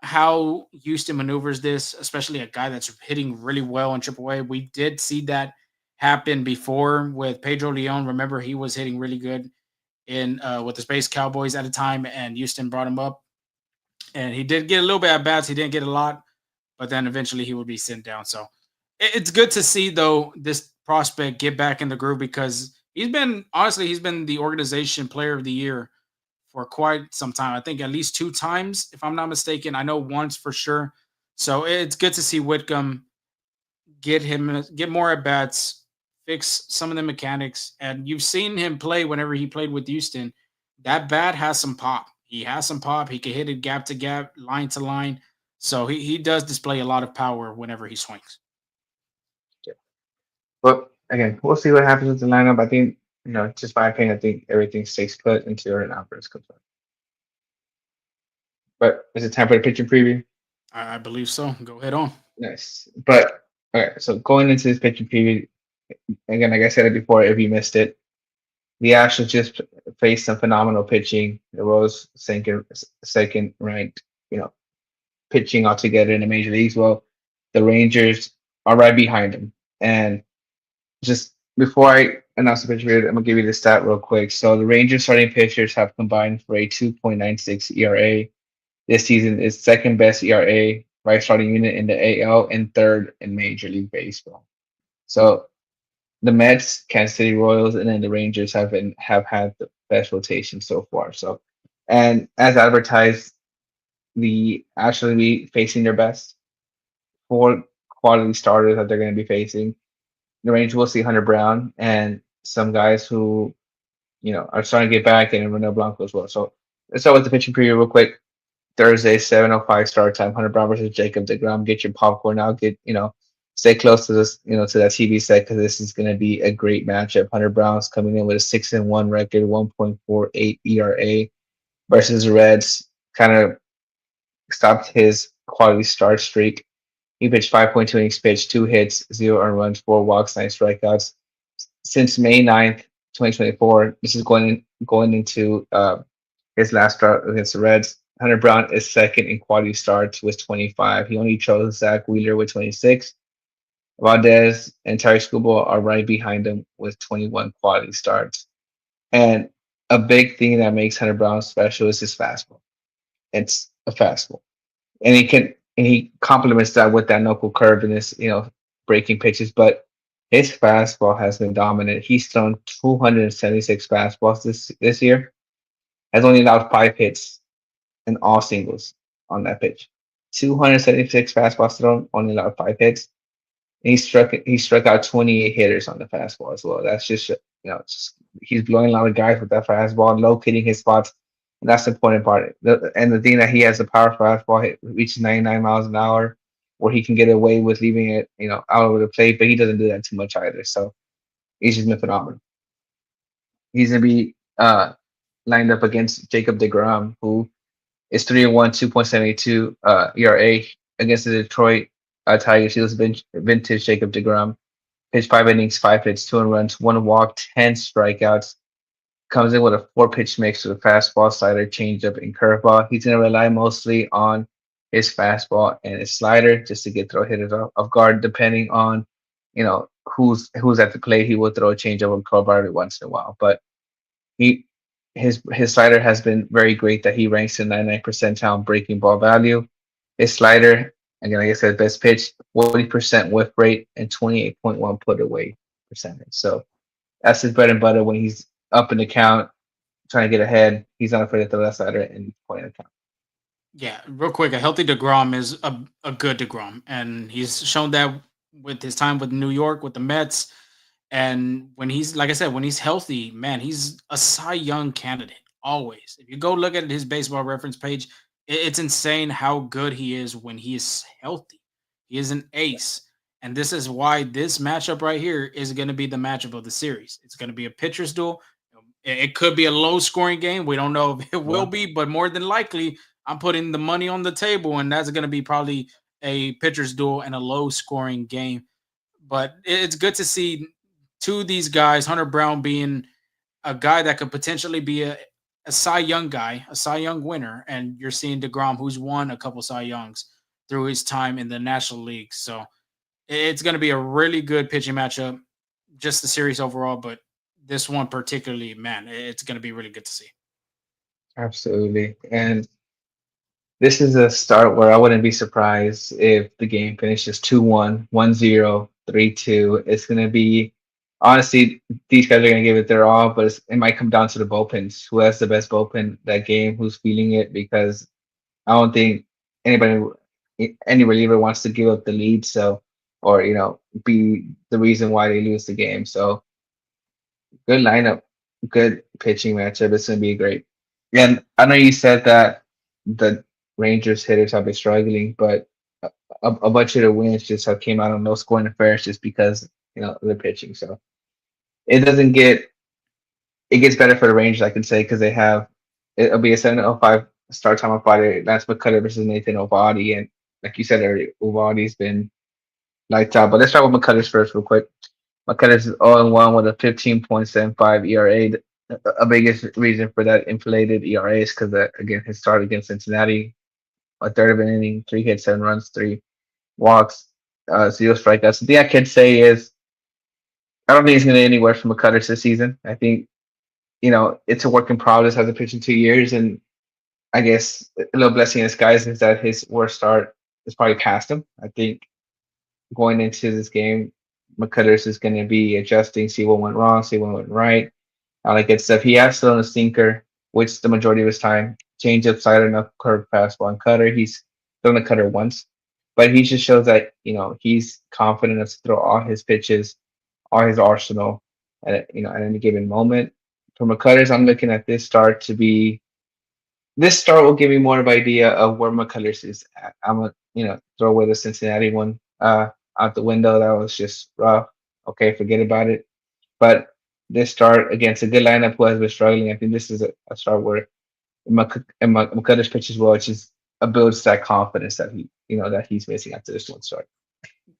how Houston maneuvers this, especially a guy that's hitting really well in AAA. We did see that happen before with Pedro Leon. Remember, he was hitting really good in with the Space Cowboys at a time, and Houston brought him up and he did get a little bit at bats. He didn't get a lot, but then eventually he would be sent down. So it's good to see though this prospect get back in the groove because he's been the organization player of the year for quite some time. I think at least two times, if I'm not mistaken. I know once for sure. So it's good to see Whitcomb get more at bats, fix some of the mechanics, and you've seen him play whenever he played with Houston. That bat has some pop. He has some pop. He can hit it gap to gap, line to line. So he does display a lot of power whenever he swings. Yeah. But again, we'll see what happens with the lineup. I think, just my opinion, I think everything stays put until an Alvarez comes up. But is it time for the pitching preview? I believe so. Go ahead on. Nice. But all right, so going into this pitching preview, again, like I said it before, if you missed it, the Astros just faced some phenomenal pitching. It was second ranked, you know, pitching altogether in the major leagues. Well, the Rangers are right behind them. And just before I announce the pitcher, I'm gonna give you the stat real quick. So the Rangers starting pitchers have combined for a 2.96 ERA. This season is second best ERA by starting unit in the AL and third in Major League Baseball. So the Mets, Kansas City Royals, and then the Rangers have had the best rotation so far. So, and as advertised, the actually be facing their best four quality starters that they're going to be facing. The Rangers will see Hunter Brown and some guys who are starting to get back, and Renato Blanco as well. So let's start with the pitching preview real quick. Thursday, 7:05 start time. Hunter Brown versus Jacob DeGrom. Get your popcorn out. Stay close to this, to that TV set because this is going to be a great matchup. Hunter Brown's coming in with a 6-1 record, 1.48 ERA versus the Reds. Kind of stopped his quality start streak. He pitched 5.2 innings pitched, 2 hits, 0 earned runs, 4 walks, 9 strikeouts. Since May 9th, 2024, this is going into his last start against the Reds. Hunter Brown is second in quality starts with 25. He only chose Zach Wheeler with 26. Valdez and Terry Skubal are right behind him with 21 quality starts. And a big thing that makes Hunter Brown special is his fastball. It's a fastball. And he complements that with that knuckle curve and his, breaking pitches. But his fastball has been dominant. He's thrown 276 fastballs this year. Has only allowed 5 hits and all singles on that pitch. 276 fastballs thrown, only allowed 5 hits. And he struck out 28 hitters on the fastball as well. That's he's blowing a lot of guys with that fastball, locating his spots. And that's the important part. And the thing that he has the power fastball reaches 99 miles an hour, where he can get away with leaving it, out over the plate, but he doesn't do that too much either. So he's just been phenomenal. He's gonna be lined up against Jacob DeGrom, who is 3-1, 2.72 ERA against the Detroit Tigers. He was vintage Jacob DeGrom. Pitched 5 innings, 5 hits, 2 runs, 1 walk, 10 strikeouts. Comes in with a 4 pitch mix with a fastball, slider, changeup, and curveball. He's going to rely mostly on his fastball and his slider just to get throw hitters off guard. Depending on who's at the plate, he will throw a changeup or curveball every once in a while. But he his slider has been very great. That he ranks in 99 percentile breaking ball value. His slider, again, like I said, best pitch, 40% whiff rate, and 28.1 put away percentage. So that's his bread and butter when he's up in the count, trying to get ahead. He's not afraid to throw that slider and point the count. Yeah, real quick, a healthy Degrom is a good Degrom, and he's shown that with his time with New York with the Mets. And when he's like I said, when he's healthy, man, he's a Cy Young candidate always. If you go look at his baseball reference page, it's insane how good he is when he is healthy. He is an ace. And this is why this matchup right here is going to be the matchup of the series. It's going to be a pitcher's duel. It could be a low scoring game. We don't know if it will Yeah, be, but more than likely, I'm putting the money on the table, and that's going to be probably a pitcher's duel and a low scoring game. But it's good to see two of these guys, Hunter Brown being a guy that could potentially be a Cy Young guy, a Cy Young winner, and you're seeing DeGrom, who's won a couple Cy Youngs through his time in the National League. So it's going to be a really good pitching matchup, just the series overall, but this one particularly, man, it's going to be really good to see. absolutely. And this is a start where I wouldn't be surprised if the game finishes 2-1, 1-0, 3-2. It's going to be, honestly, these guys are going to give it their all, but it might come down to the bullpens. Who has the best bullpen that game? Who's feeling it? Because I don't think anybody, any reliever wants to give up the lead. So, or, be the reason why they lose the game. So, good lineup, good pitching matchup. It's going to be great. And I know you said that the Rangers hitters have been struggling, but a bunch of the wins just have came out on no scoring affairs just because of the pitching. So it doesn't get it gets better for the Rangers, I can say, because it'll be a 7:05 start time on Friday. Lance McCuller versus Nathan Ovaldi, and like you said earlier, Ovaldi's been lights out. But let's start with McCullers first, real quick. McCullers is 0-1 with a 15.75 ERA. A biggest reason for that inflated ERA is because, again, his start against Cincinnati, a third of an inning, 3 hits, 7 runs, 3 walks, 0 strikeouts. The thing I can say is I don't think he's going to any worse from McCullers this season. I think, it's a work in progress. Hasn't pitched in 2 years. And I guess a little blessing in disguise is that his worst start is probably past him. I think going into this game, McCullers is going to be adjusting, see what went wrong, see what went right, all that good stuff. He has still in a sinker, which the majority of his time, change up, slider, enough curve, fastball, and cutter. He's thrown the cutter once, but he just shows that he's confident enough to throw all his pitches, all his arsenal at any given moment. For McCullers, I'm looking at this start will give me more of an idea of where McCullers is at. I'm gonna throw away the Cincinnati one out the window. That was just rough. Okay, forget about it. But this start against a good lineup who has been struggling, I think this is a start where McCullers pitches well, which is builds that confidence that he's missing after this one start.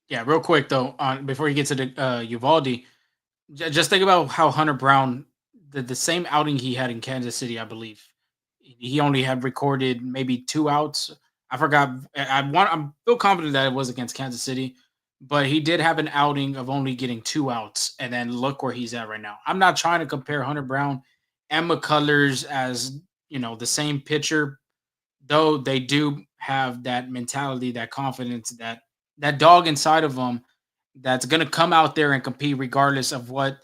Yeah, real quick though, on before you get to the Uvalde, just think about how Hunter Brown, the same outing he had in Kansas City, I believe, he only had recorded maybe 2 outs. I forgot. I'm still confident that it was against Kansas City, but he did have an outing of only getting 2 outs, and then look where he's at right now. I'm not trying to compare Hunter Brown and McCullers as the same pitcher, though they do have that mentality, that confidence, that dog inside of them that's going to come out there and compete regardless of what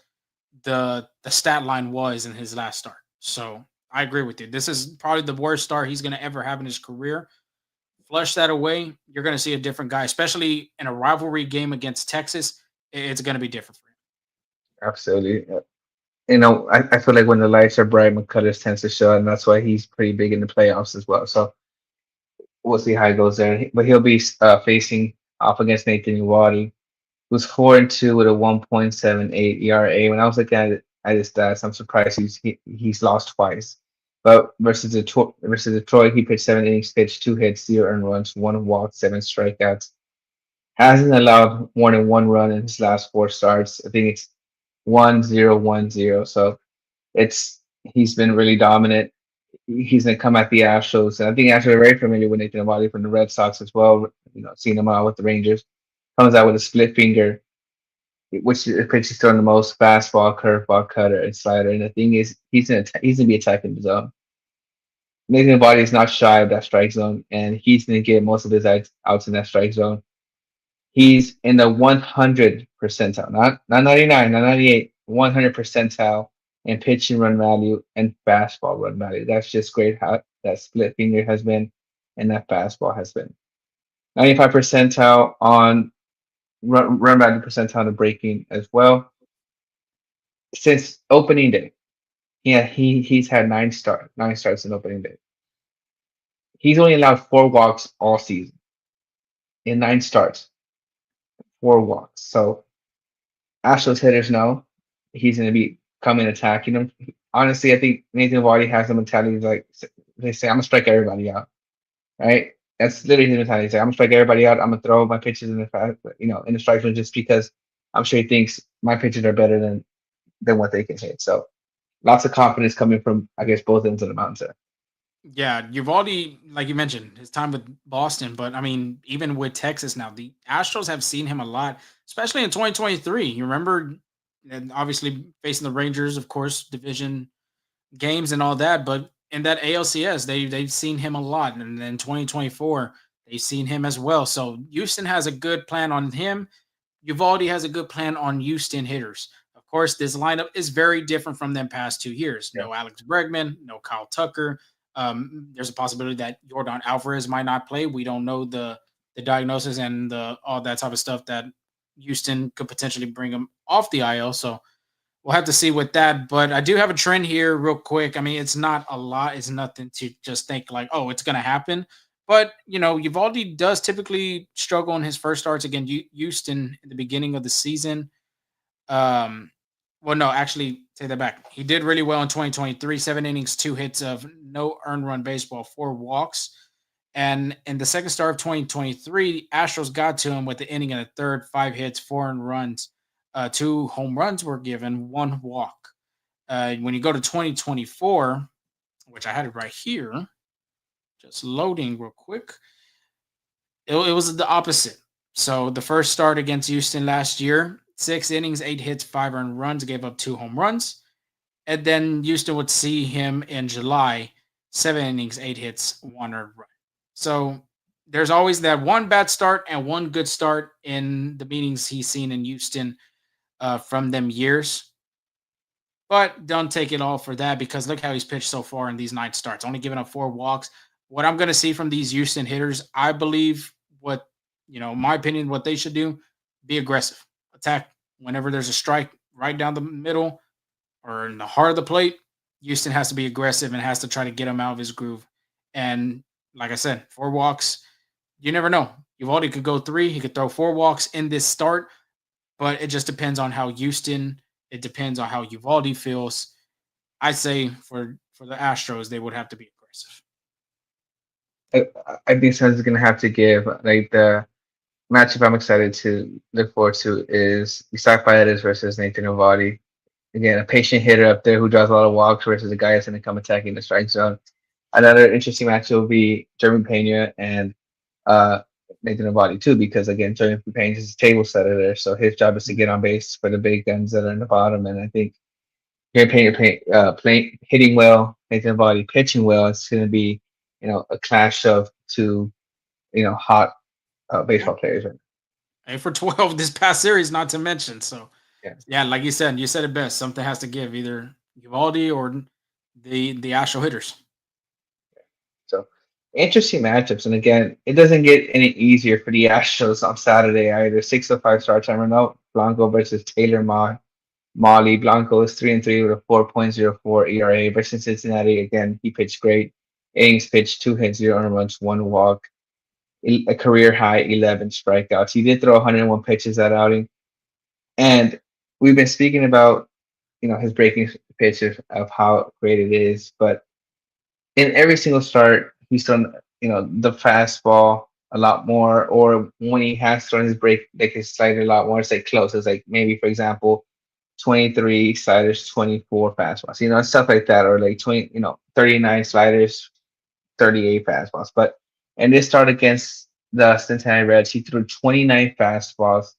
the stat line was in his last start. So I agree with you. This is probably the worst start he's going to ever have in his career. Flush that away, you're going to see a different guy, especially in a rivalry game against Texas. It's going to be different for him. Absolutely. I feel like when the lights are bright, McCullers tends to show, and that's why he's pretty big in the playoffs as well. So we'll see how it goes there. But he'll be facing off against Nathan Uwadi, who's 4-2 with a 1.78 ERA. When I was looking at it at his stats. I'm surprised he's lost twice. But versus Detroit, he pitched 7 innings, pitched 2 hits, 0 earned runs, 1 walk, 7 strikeouts. Hasn't allowed more than 1 run in his last 4 starts. I think it's 1-0-1-0. So it's he's been really dominant. He's gonna come at the Astros. And I think Astros are very familiar with Nathan Eovaldi from the Red Sox as well. Seeing him out with the Rangers. Comes out with a split finger, which pitch he's throwing the most: fastball, curveball, cutter, and slider. And the thing is, he's gonna be attacking the zone. Nathan Eovaldi is not shy of that strike zone, and he's gonna get most of his outs in that strike zone. He's in the 100 percentile, not 99, not 98, 100 percentile in pitching run value and fastball run value. That's just great how that split finger has been and that fastball has been. 95 percentile on run value percentile and breaking as well. Since opening day, yeah, he's had 9 starts in opening day. He's only allowed 4 walks all season in 9 starts, 4 walks. So Astros hitters know he's going to be coming attacking them. Honestly, I think Nathan Vardy has the mentality like they say, I'm gonna strike everybody out, right? That's literally his mentality. He's like, I'm gonna strike everybody out. I'm gonna throw my pitches in in the strike zone just because I'm sure he thinks my pitches are better than what they can hit. So lots of confidence coming from I guess both ends of the mountain. Yeah, you've already, like you mentioned, his time with Boston, but I mean, even with Texas now, the Astros have seen him a lot, especially in 2023. You remember, and obviously facing the Rangers, of course, division games and all that, but in that ALCS, they've seen him a lot, and then 2024, they've seen him as well. So Houston has a good plan on him. Uvalde has a good plan on Houston hitters. Of course, this lineup is very different from them past 2 years. Yeah. No Alex Bregman, no Kyle Tucker. There's a possibility that Jordan Alvarez might not play. We don't know the diagnosis and the all that type of stuff that Houston could potentially bring him off the IL. So we'll have to see with that. But I do have a trend here, real quick. I mean, it's not a lot. It's nothing to just think like, oh, it's going to happen. But Uvalde does typically struggle in his first starts against Houston in the beginning of the season. Um, well, no, actually, take that back. He did really well in 2023, 7 innings, 2 hits of no earned run baseball, 4 walks. And in the second start of 2023, the Astros got to him with the inning and a third, 5 hits, 4 earned runs, 2 home runs were given, 1 walk. When you go to 2024, which I had it right here, just loading real quick, it was the opposite. So the first start against Houston last year, 6 innings, 8 hits, 5 earned runs, gave up 2 home runs. And then Houston would see him in July, 7 innings, 8 hits, 1 earned run. So there's always that one bad start and one good start in the meetings he's seen in Houston from them years. But don't take it all for that because look how he's pitched so far in these 9 starts, only giving up 4 walks. What I'm going to see from these Houston hitters, I believe what, my opinion, what they should do, be aggressive, attack whenever there's a strike right down the middle or in the heart of the plate. Houston has to be aggressive and has to try to get him out of his groove. And like I said, 4 walks, you never know. Uvalde could go 3, he could throw 4 walks in this start, but it just depends on how Houston, it depends on how Uvalde feels. I'd say for the Astros, they would have to be aggressive. I think Suns is gonna have to give like the matchup I'm excited to look forward to is Isaac Paredes versus Nathan Eovaldi. Again, a patient hitter up there who draws a lot of walks versus a guy that's going to come attacking the strike zone. Another interesting match will be Jeremy Pena and uh, Nathan Eovaldi too, because again, Jeremy Pena is a table setter there, so his job is to get on base for the big guns that are in the bottom. And I think Jeremy playing hitting well, Nathan Eovaldi pitching well. It's going to be a clash of two hot Yeah. baseball players. Right. 8 for 12 this past series, not to mention. So, Yeah. yeah, like you said it best. Something has to give, either Uvalde or the Astro hitters. So interesting matchups. And again, it doesn't get any easier for the Astros on Saturday either. 6:05 start time. Renault Blanco versus Taylor Molly. Blanco is 3-3 with a 4.04 ERA versus Cincinnati. Again, he pitched great. Innings pitched, 2 hits, 0 earned runs, 1 walk, a career high 11 strikeouts. He did throw 101 pitches that outing. And we've been speaking about his breaking pitch of how great it is. But in every single start, he's thrown the fastball a lot more, or when he has thrown his break, like his slider a lot more. It's like close. It's like maybe for example 23 sliders, 24 fastballs, stuff like that, or like 20, 39 sliders, 38 fastballs. But in this start against the Cincinnati Reds, he threw 29 fastballs,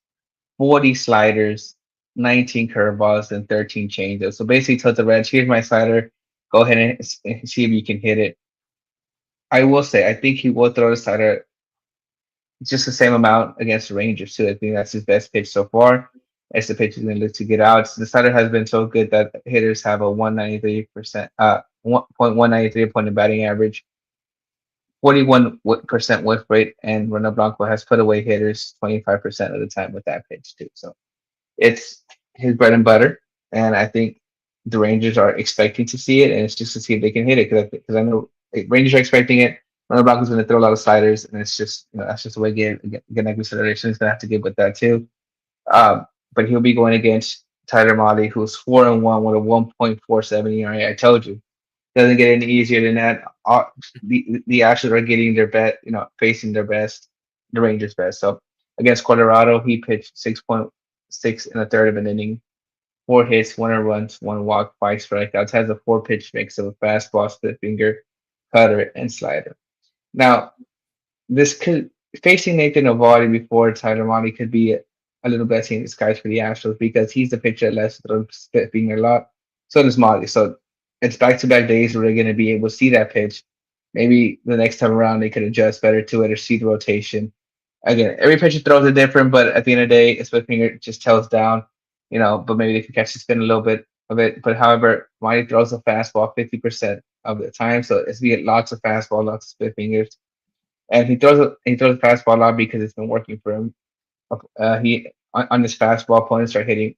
40 sliders, 19 curveballs, and 13 changeups. So basically, told the Reds, here's my slider. Go ahead and see if you can hit it. I will say, I think he will throw the slider just the same amount against the Rangers too. I think that's his best pitch so far. As the pitch is going to look to get out. So the slider has been so good that hitters have a 193%, 1.193 point in batting average, 41% whiff rate, and Ronald Blanco has put away hitters 25% of the time with that pitch too. So it's his bread and butter, and I think the Rangers are expecting to see it, and it's just to see if they can hit it because I know Rangers are expecting it. Ronald Blanco's going to throw a lot of sliders, and it's just that's just the way Gennady Consideration is going to have to get with that too. Um, but he'll be going against Tyler Mahle, who's 4-1 with a 1.47 ERA. I told you, doesn't get any easier than that. The Astros are getting their best, facing their best, the Rangers' best. So against Colorado, he pitched 6.6 in a third of an inning, 4 hits, 1 runs, 1 walk, 5 strikeouts. Has a 4 pitch mix of a fastball, split finger, cutter, and slider. Now, this could facing Nathan Eovaldi before Tyler Monty could be a little blessing in disguise for the Astros because he's the pitcher that lets the split finger a lot. So does Molly. So it's back-to-back days where they're going to be able to see that pitch. Maybe the next time around they could adjust better to it or see the rotation. Again, every pitcher throws it different, but at the end of the day, a split finger just tells down, but maybe they can catch the spin a little bit of it. But however, Monty throws a fastball 50% of the time. So it's be lots of fastball, lots of split fingers. And he throws a fastball a lot because it's been working for him. He on his fastball, opponents are hitting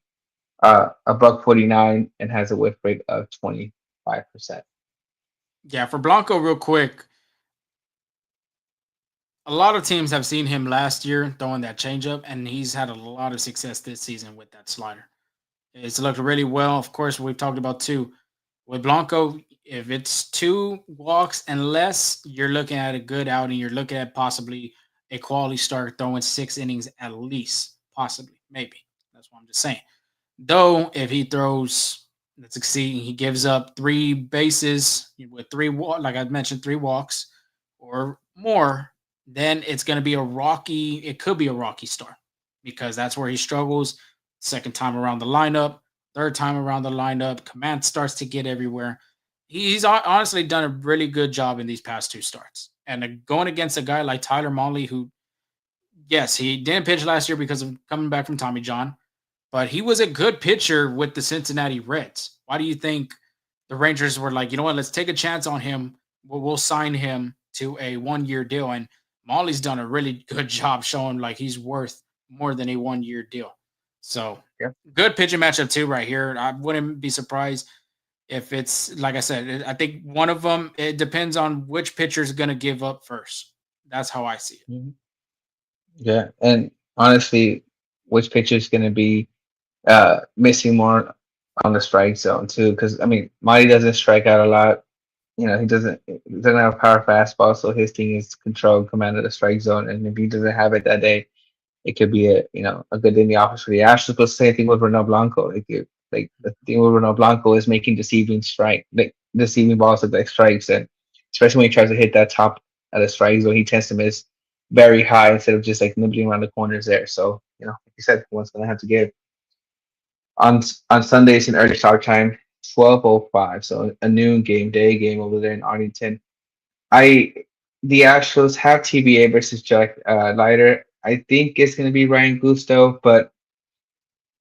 a buck 49 and has a whiff rate of 25%. Yeah, for Blanco, real quick, a lot of teams have seen him last year throwing that changeup, and he's had a lot of success this season with that slider. It's looked really well. Of course, we've talked about two. With Blanco, if it's 2 walks and less, you're looking at a good outing. You're looking at possibly a quality start throwing 6 innings at least. Possibly, maybe. That's what I'm just saying. Though, if he throws, let's see, he gives up 3 bases with like I mentioned, 3 walks or more, then it's going to be it could be a rocky start because that's where he struggles. Second time around the lineup, third time around the lineup, command starts to get everywhere. He's honestly done a really good job in these past 2 starts. And going against a guy like Tyler Mahle, who, yes, he didn't pitch last year because of coming back from Tommy John, but he was a good pitcher with the Cincinnati Reds. Why do you think the Rangers were like, you know what, let's take a chance on him. We'll sign him to a 1 year deal. And Molly's done a really good job showing like he's worth more than a 1 year deal. So Yeah. good pitching matchup too, right here. I wouldn't be surprised if it's like I said. I think one of them. It depends on which pitcher is going to give up first. That's how I see it. Mhm. Yeah, and honestly, which pitcher is going to be missing more on the strike zone too? Because I mean, Marty doesn't strike out a lot. He doesn't have a power fastball, so his thing is control, command of the strike zone. And if he doesn't have it that day, it could be a good day in the office for the Astros. But same thing with Ronald Blanco. Like the thing with Ronald Blanco is making deceiving balls look like strikes, and especially when he tries to hit that top at the strike zone, he tends to miss very high instead of just like nibbling around the corners there. So like you said, one's gonna have to give on Sundays in early start time, 12:05. So a noon day game over there in Arlington. I The Astros have TBA versus Jack Leiter. I think it's going to be Ryan Gusto, but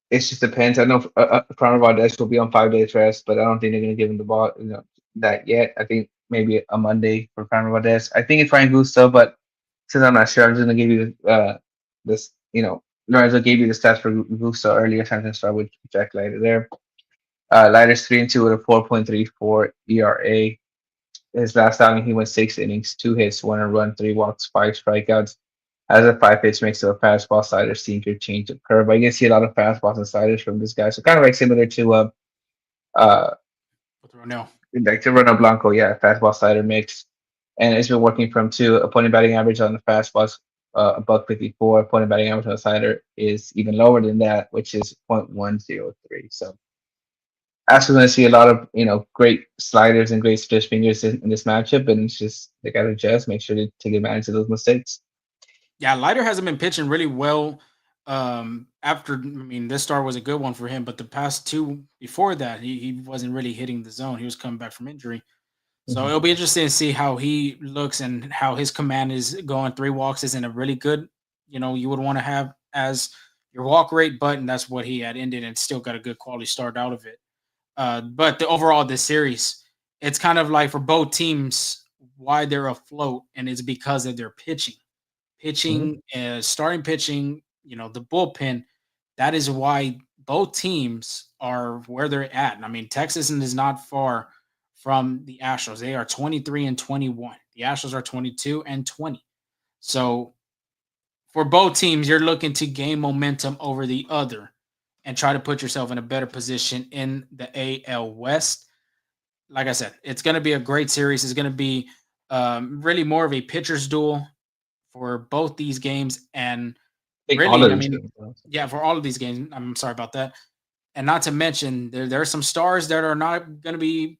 it just depends. I know Framber Valdez will be on 5 days rest, but I don't think they're going to give him the ball, that yet. I think maybe a Monday for Framber Valdez. I think it's Ryan Gusto, but since I'm not sure, I'm just going to give you this. Lorenzo gave you the stats for Gusto earlier, so I'm going to start with Jack Leiter there. Leiter's 3-2 with a 4.34 ERA. His last outing, he went 6 innings, 2 hits, 1 run, 3 walks, 5 strikeouts. Has a 5 pitch mix of a fastball, slider, sinker, change of curve. I can see a lot of fastballs and sliders from this guy. So kind of like similar to uh, with Ronell. like Ronald Blanco, yeah, fastball slider mix, and it's been working from two. Opponent batting average on the fastballs, a buck 54. Opponent batting average on the slider is even lower than that, which is 0.103. So Astros going to see a lot of great sliders and great stretch fingers in this matchup, and it's just they got to adjust, make sure to take advantage of those mistakes. Yeah, Leiter hasn't been pitching really well. After I mean, this start was a good one for him, but the past two before that, he wasn't really hitting the zone. He was coming back from injury. So Mhm. it'll be interesting to see how he looks and how his command is going. 3 walks isn't a really good, you would want to have as your walk rate, but and that's what he had ended and still got a good quality start out of it. But the overall this series, it's kind of like for both teams why they're afloat, and it's because of their pitching. Mhm. Pitching, starting pitching, the bullpen. That is why both teams are where they're at. I mean, Texas is not far from the Astros. They are 23 and 21. The Astros are 22 and 20. So for both teams, you're looking to gain momentum over the other and try to put yourself in a better position in the AL West. Like I said, it's going to be a great series. It's going to be really more of a pitcher's duel for both these games. And I think all really, of I these mean, games. Honestly. yeah, for all of these games, I'm sorry about that. And not to mention, there are some stars that are not going to be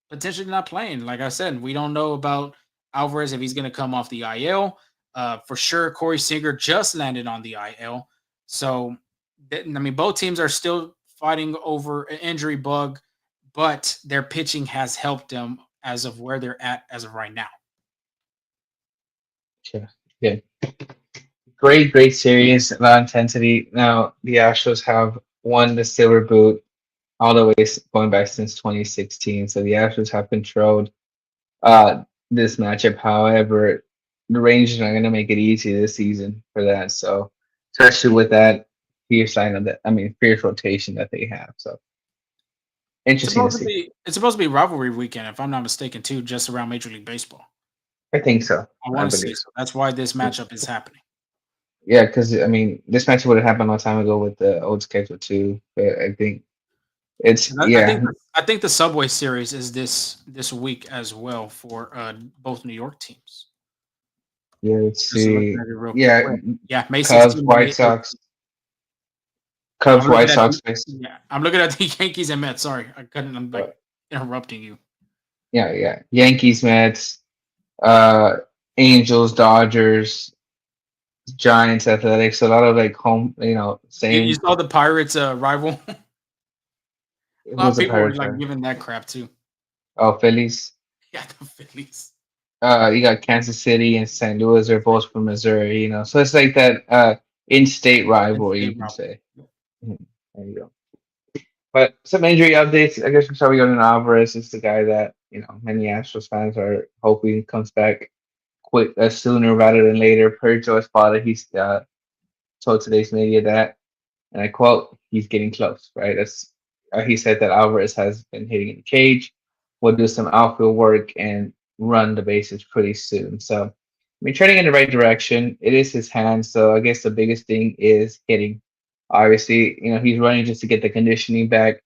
potentially not playing. Like I said, we don't know about Alvarez if he's going to come off the IL. For sure, Corey Seager just landed on the IL. So, I mean, both teams are still fighting over an injury bug, but their pitching has helped them as of where they're at as of right now. Yeah. Yeah. Great series, a lot of intensity. Now the Astros have won the silver boot all the way going back since 2016. So the Astros have controlled this matchup. However, the Rangers are going to make it easy this season for that. So especially with that fierce line of that, I mean fierce rotation that they have. So interesting to see. It's supposed to be rivalry weekend, if I'm not mistaken, too, just around Major League Baseball. I think so. I I want to say believe so. That's why this matchup is happening. Yeah, because I mean, this match would have happened a long time ago with the old schedule too. But I think it's And yeah, I think the Subway Series is this week as well for both New York teams. yeah. Let's Just looking see. at it real Yeah, quick. Yeah, May Cubs, 16 to White May Sox, 18. I'm White looking at Sox face. yeah, I'm looking at the Yankees and Mets. Sorry, I couldn't. I'm Uh, like interrupting you. yeah. Yankees, Mets, uh, Angels, Dodgers, Giants, Athletics. A lot of like home. You Same. saw the Pirates rival. A lot of Who's the people were Pirates like are? giving that crap too. Oh, Phillies. Yeah, the Phillies. You got Kansas City and St. Louis. They're both from Missouri. So it's like that in-state And rivalry, you state can rival. say. Mhm. There you go. But some injury updates. I guess we're probably going to Alvarez is the guy that many Astros fans are hoping comes back quick sooner rather than later. Per Joe's father, he's told today's media that, and I quote, "He's getting close." Right? That's he said that Alvarez has been hitting in the cage. Will do some outfield work and run the bases pretty soon. So, I mean, trending in the right direction. It is his hand. So I guess the biggest thing is hitting. Obviously, he's running just to get the conditioning back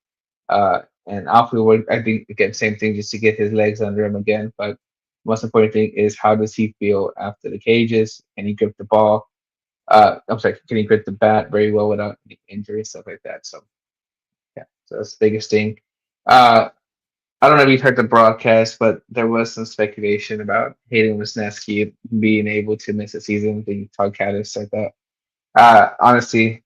and outfield work, I think again, same thing, just to get his legs under him again. But most important thing is how does he feel after the cages? Can he grip the ball? I'm sorry, can he grip the bat very well without any injury, stuff like that? So yeah, so that's the biggest thing. Uh, I don't know if you've heard the broadcast, but there was some speculation about Hayden Wisniewski being able to miss a season, being Todd Caddis said that. Honestly,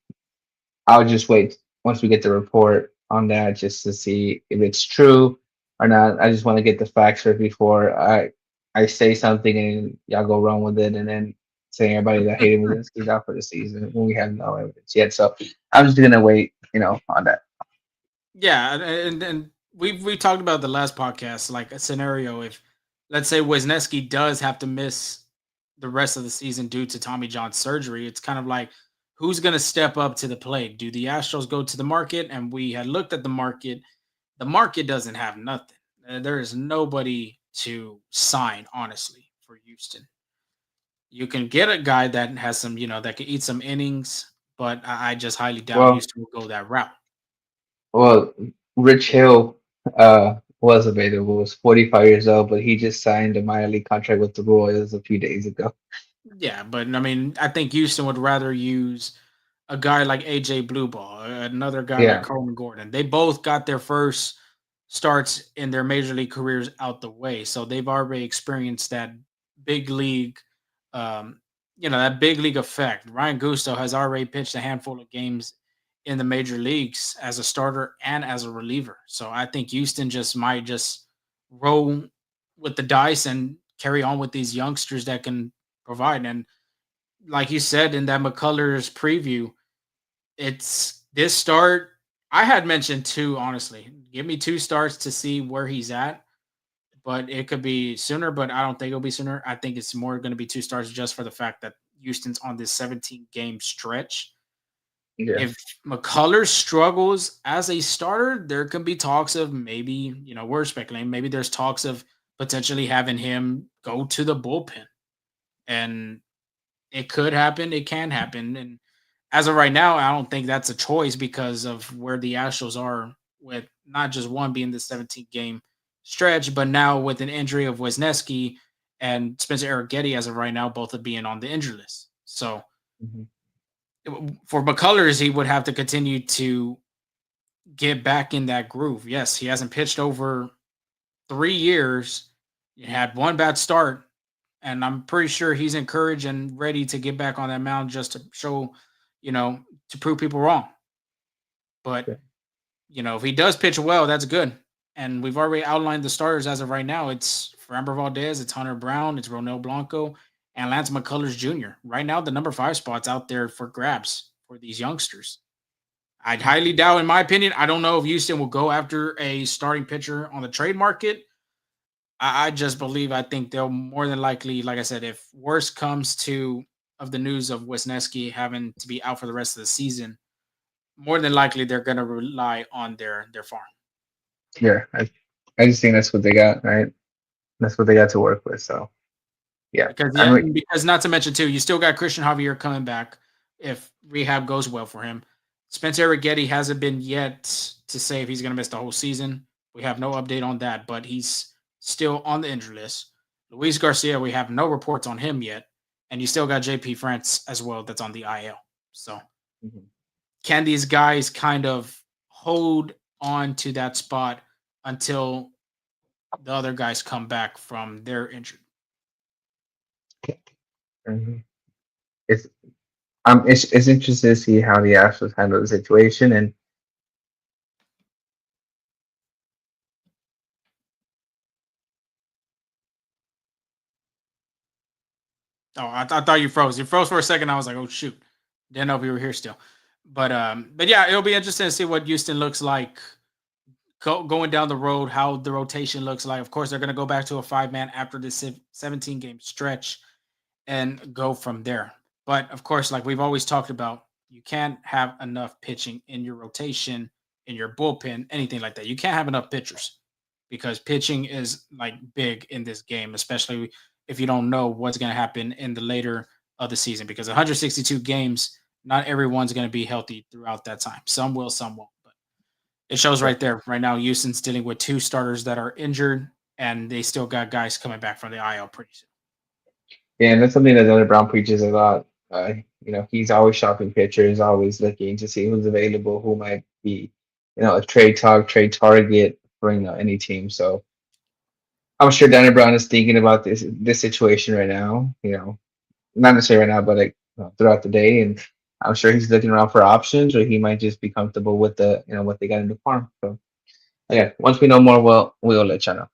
I'll just wait once we get the report on that just to see if it's true or not. I just want to get the facts first before I say something and y'all go wrong with it and then saying everybody that hated Mazinski's out for the season when we have no evidence yet. So I'm just gonna wait, on that. Yeah, and we talked about the last podcast, like a scenario if let's say Wisniewski does have to miss the rest of the season due to Tommy John surgery, it's kind of like who's going to step up to the plate? Do the Astros go to the market? And we had looked at the market. The market doesn't have nothing. There is nobody to sign, honestly, for Houston. You can get a guy that has some, that can eat some innings, but I just highly doubt Well, Houston will go that route. well, Rich Hill. was available. Was 45 years old, but he just signed a minor league contract with the Royals a few days ago. Yeah, but I mean, I think Houston would rather use a guy like AJ Blueball, another guy like Yeah. Coleman Gordon. They both got their first starts in their major league careers out the way, so they've already experienced that big league, um, that big league effect. Ryan Gusto has already pitched a handful of games in the major leagues as a starter and as a reliever. So I think Houston just might just roll with the dice and carry on with these youngsters that can provide. And like you said in that McCullers preview, it's this start. I had mentioned two, honestly. Give me two starts to see where he's at, but it could be sooner, but I don't think it'll be sooner. I think it's more going to be two starts just for the fact that Houston's on this 17 game stretch. Yeah. If McCullers struggles as a starter, there can be talks of maybe, we're speculating, maybe there's talks of potentially having him go to the bullpen. And it could happen, it can happen. And as of right now, I don't think that's a choice because of where the Astros are with not just one being the 17th game stretch, but now with an injury of Wisniewski and Spencer Arrighetti as of right now, both of being on the injury list. So Mhm. for McCullers, he would have to continue to get back in that groove. Yes, he hasn't pitched over 3 years. He had one bad start, and I'm pretty sure he's encouraged and ready to get back on that mound just to show, to prove people wrong. But Yeah. if he does pitch well, that's good. And we've already outlined the starters as of right now. It's Framber Valdez, it's Hunter Brown, it's Ronel Blanco, and Lance McCullers Jr. Right now, the number 5 spot's out there for grabs for these youngsters. I'd highly doubt, in my opinion. I don't know if Houston will go after a starting pitcher on the trade market. I just believe, I think they'll more than likely, like I said, if worse comes to of the news of Wisniewski having to be out for the rest of the season, more than likely they're going to rely on their farm. Yeah. I just think that's what they got, right? That's what they got to work with. So yeah. Because I yeah, mean, and because not to mention too, you still got Christian Javier coming back if rehab goes well for him. Spencer Arrighetti hasn't been yet to say if he's going to miss the whole season. We have no update on that, but he's still on the injury list. Luis Garcia, we have no reports on him yet, and you still got JP France as well that's on the IL. So mhm. can these guys kind of hold on to that spot until the other guys come back from their injury? Mhm. It's it's interesting to see how the Astros handle the situation, and Oh, I thought you froze. You froze for a second. I was like, oh shoot, didn't know if you were here still. But yeah, it'll be interesting to see what Houston looks like going down the road. How the rotation looks like. Of course, they're going to go back to a 5 man after this 17 game stretch and go from there. But of course, like we've always talked about, you can't have enough pitching in your rotation, in your bullpen, anything like that. You can't have enough pitchers because pitching is like big in this game, especially if you don't know what's going to happen in the later of the season. Because 162 games, not everyone's going to be healthy throughout that time. Some will, some won't. But it shows yeah, right there. Right now, Houston's dealing with two starters that are injured, and they still got guys coming back from the IL pretty soon. yeah, and that's something that Donald Brown preaches a lot. He's always shopping pitchers, always looking to see who's available, who might be, a trade target for any team. So I'm sure Donald Brown is thinking about this situation right now. Not necessarily right now, but like throughout the day, and I'm sure he's looking around for options, or he might just be comfortable with what they got in the farm. So yeah, once we know more, we'll let you know.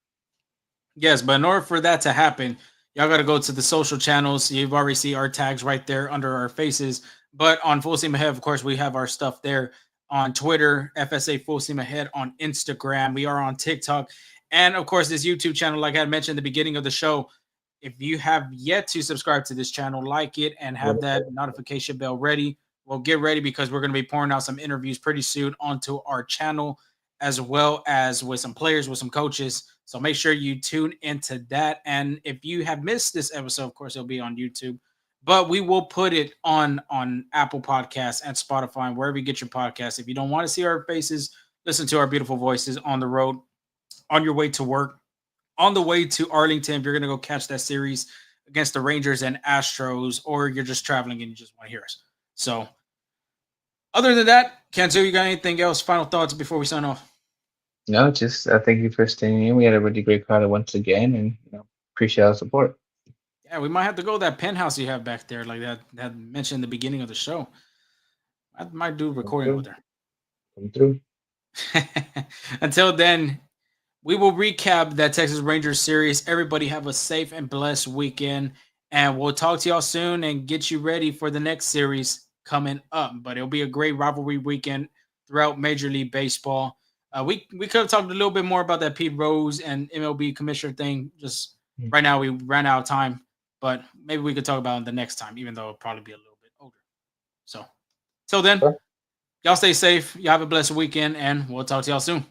Yes, but in order for that to happen, y'all got to go to the social channels. You've already see our tags right there under our faces. But on Full Steam Ahead, of course, we have our stuff there on Twitter, FSA Full Steam Ahead on Instagram. We are on TikTok. And of course, this YouTube channel, like I mentioned at the beginning of the show, if you have yet to subscribe to this channel, like it and have that notification bell ready. Well, get ready because we're going to be pouring out some interviews pretty soon onto our channel, as well as with some players, with some coaches. So make sure you tune into that. And if you have missed this episode, of course, it'll be on YouTube, but we will put it on Apple Podcasts and Spotify and wherever you get your podcasts. If you don't want to see our faces, listen to our beautiful voices on the road. on your way to work, on the way to Arlington, if you're going to go catch that series against the Rangers and Astros, or you're just traveling and you just want to hear us. So, other than that, Kanzu, you got anything else? Final thoughts before we sign off? No, just thank you for staying in. We had a really great crowd once again, and appreciate our support. Yeah, we might have to go to that penthouse you have back there, like that mentioned in the beginning of the show. I might do Come recording over through, there. come through. Until then, we will recap that Texas Rangers series. Everybody have a safe and blessed weekend. And we'll talk to y'all soon and get you ready for the next series coming up. But it'll be a great rivalry weekend throughout Major League Baseball. We could have talked a little bit more about that Pete Rose and MLB commissioner thing. Just Mm. right now we ran out of time. But maybe we could talk about it the next time, even though it'll probably be a little bit older. So till then, Sure. y'all stay safe. Y'all have a blessed weekend, and we'll talk to y'all soon.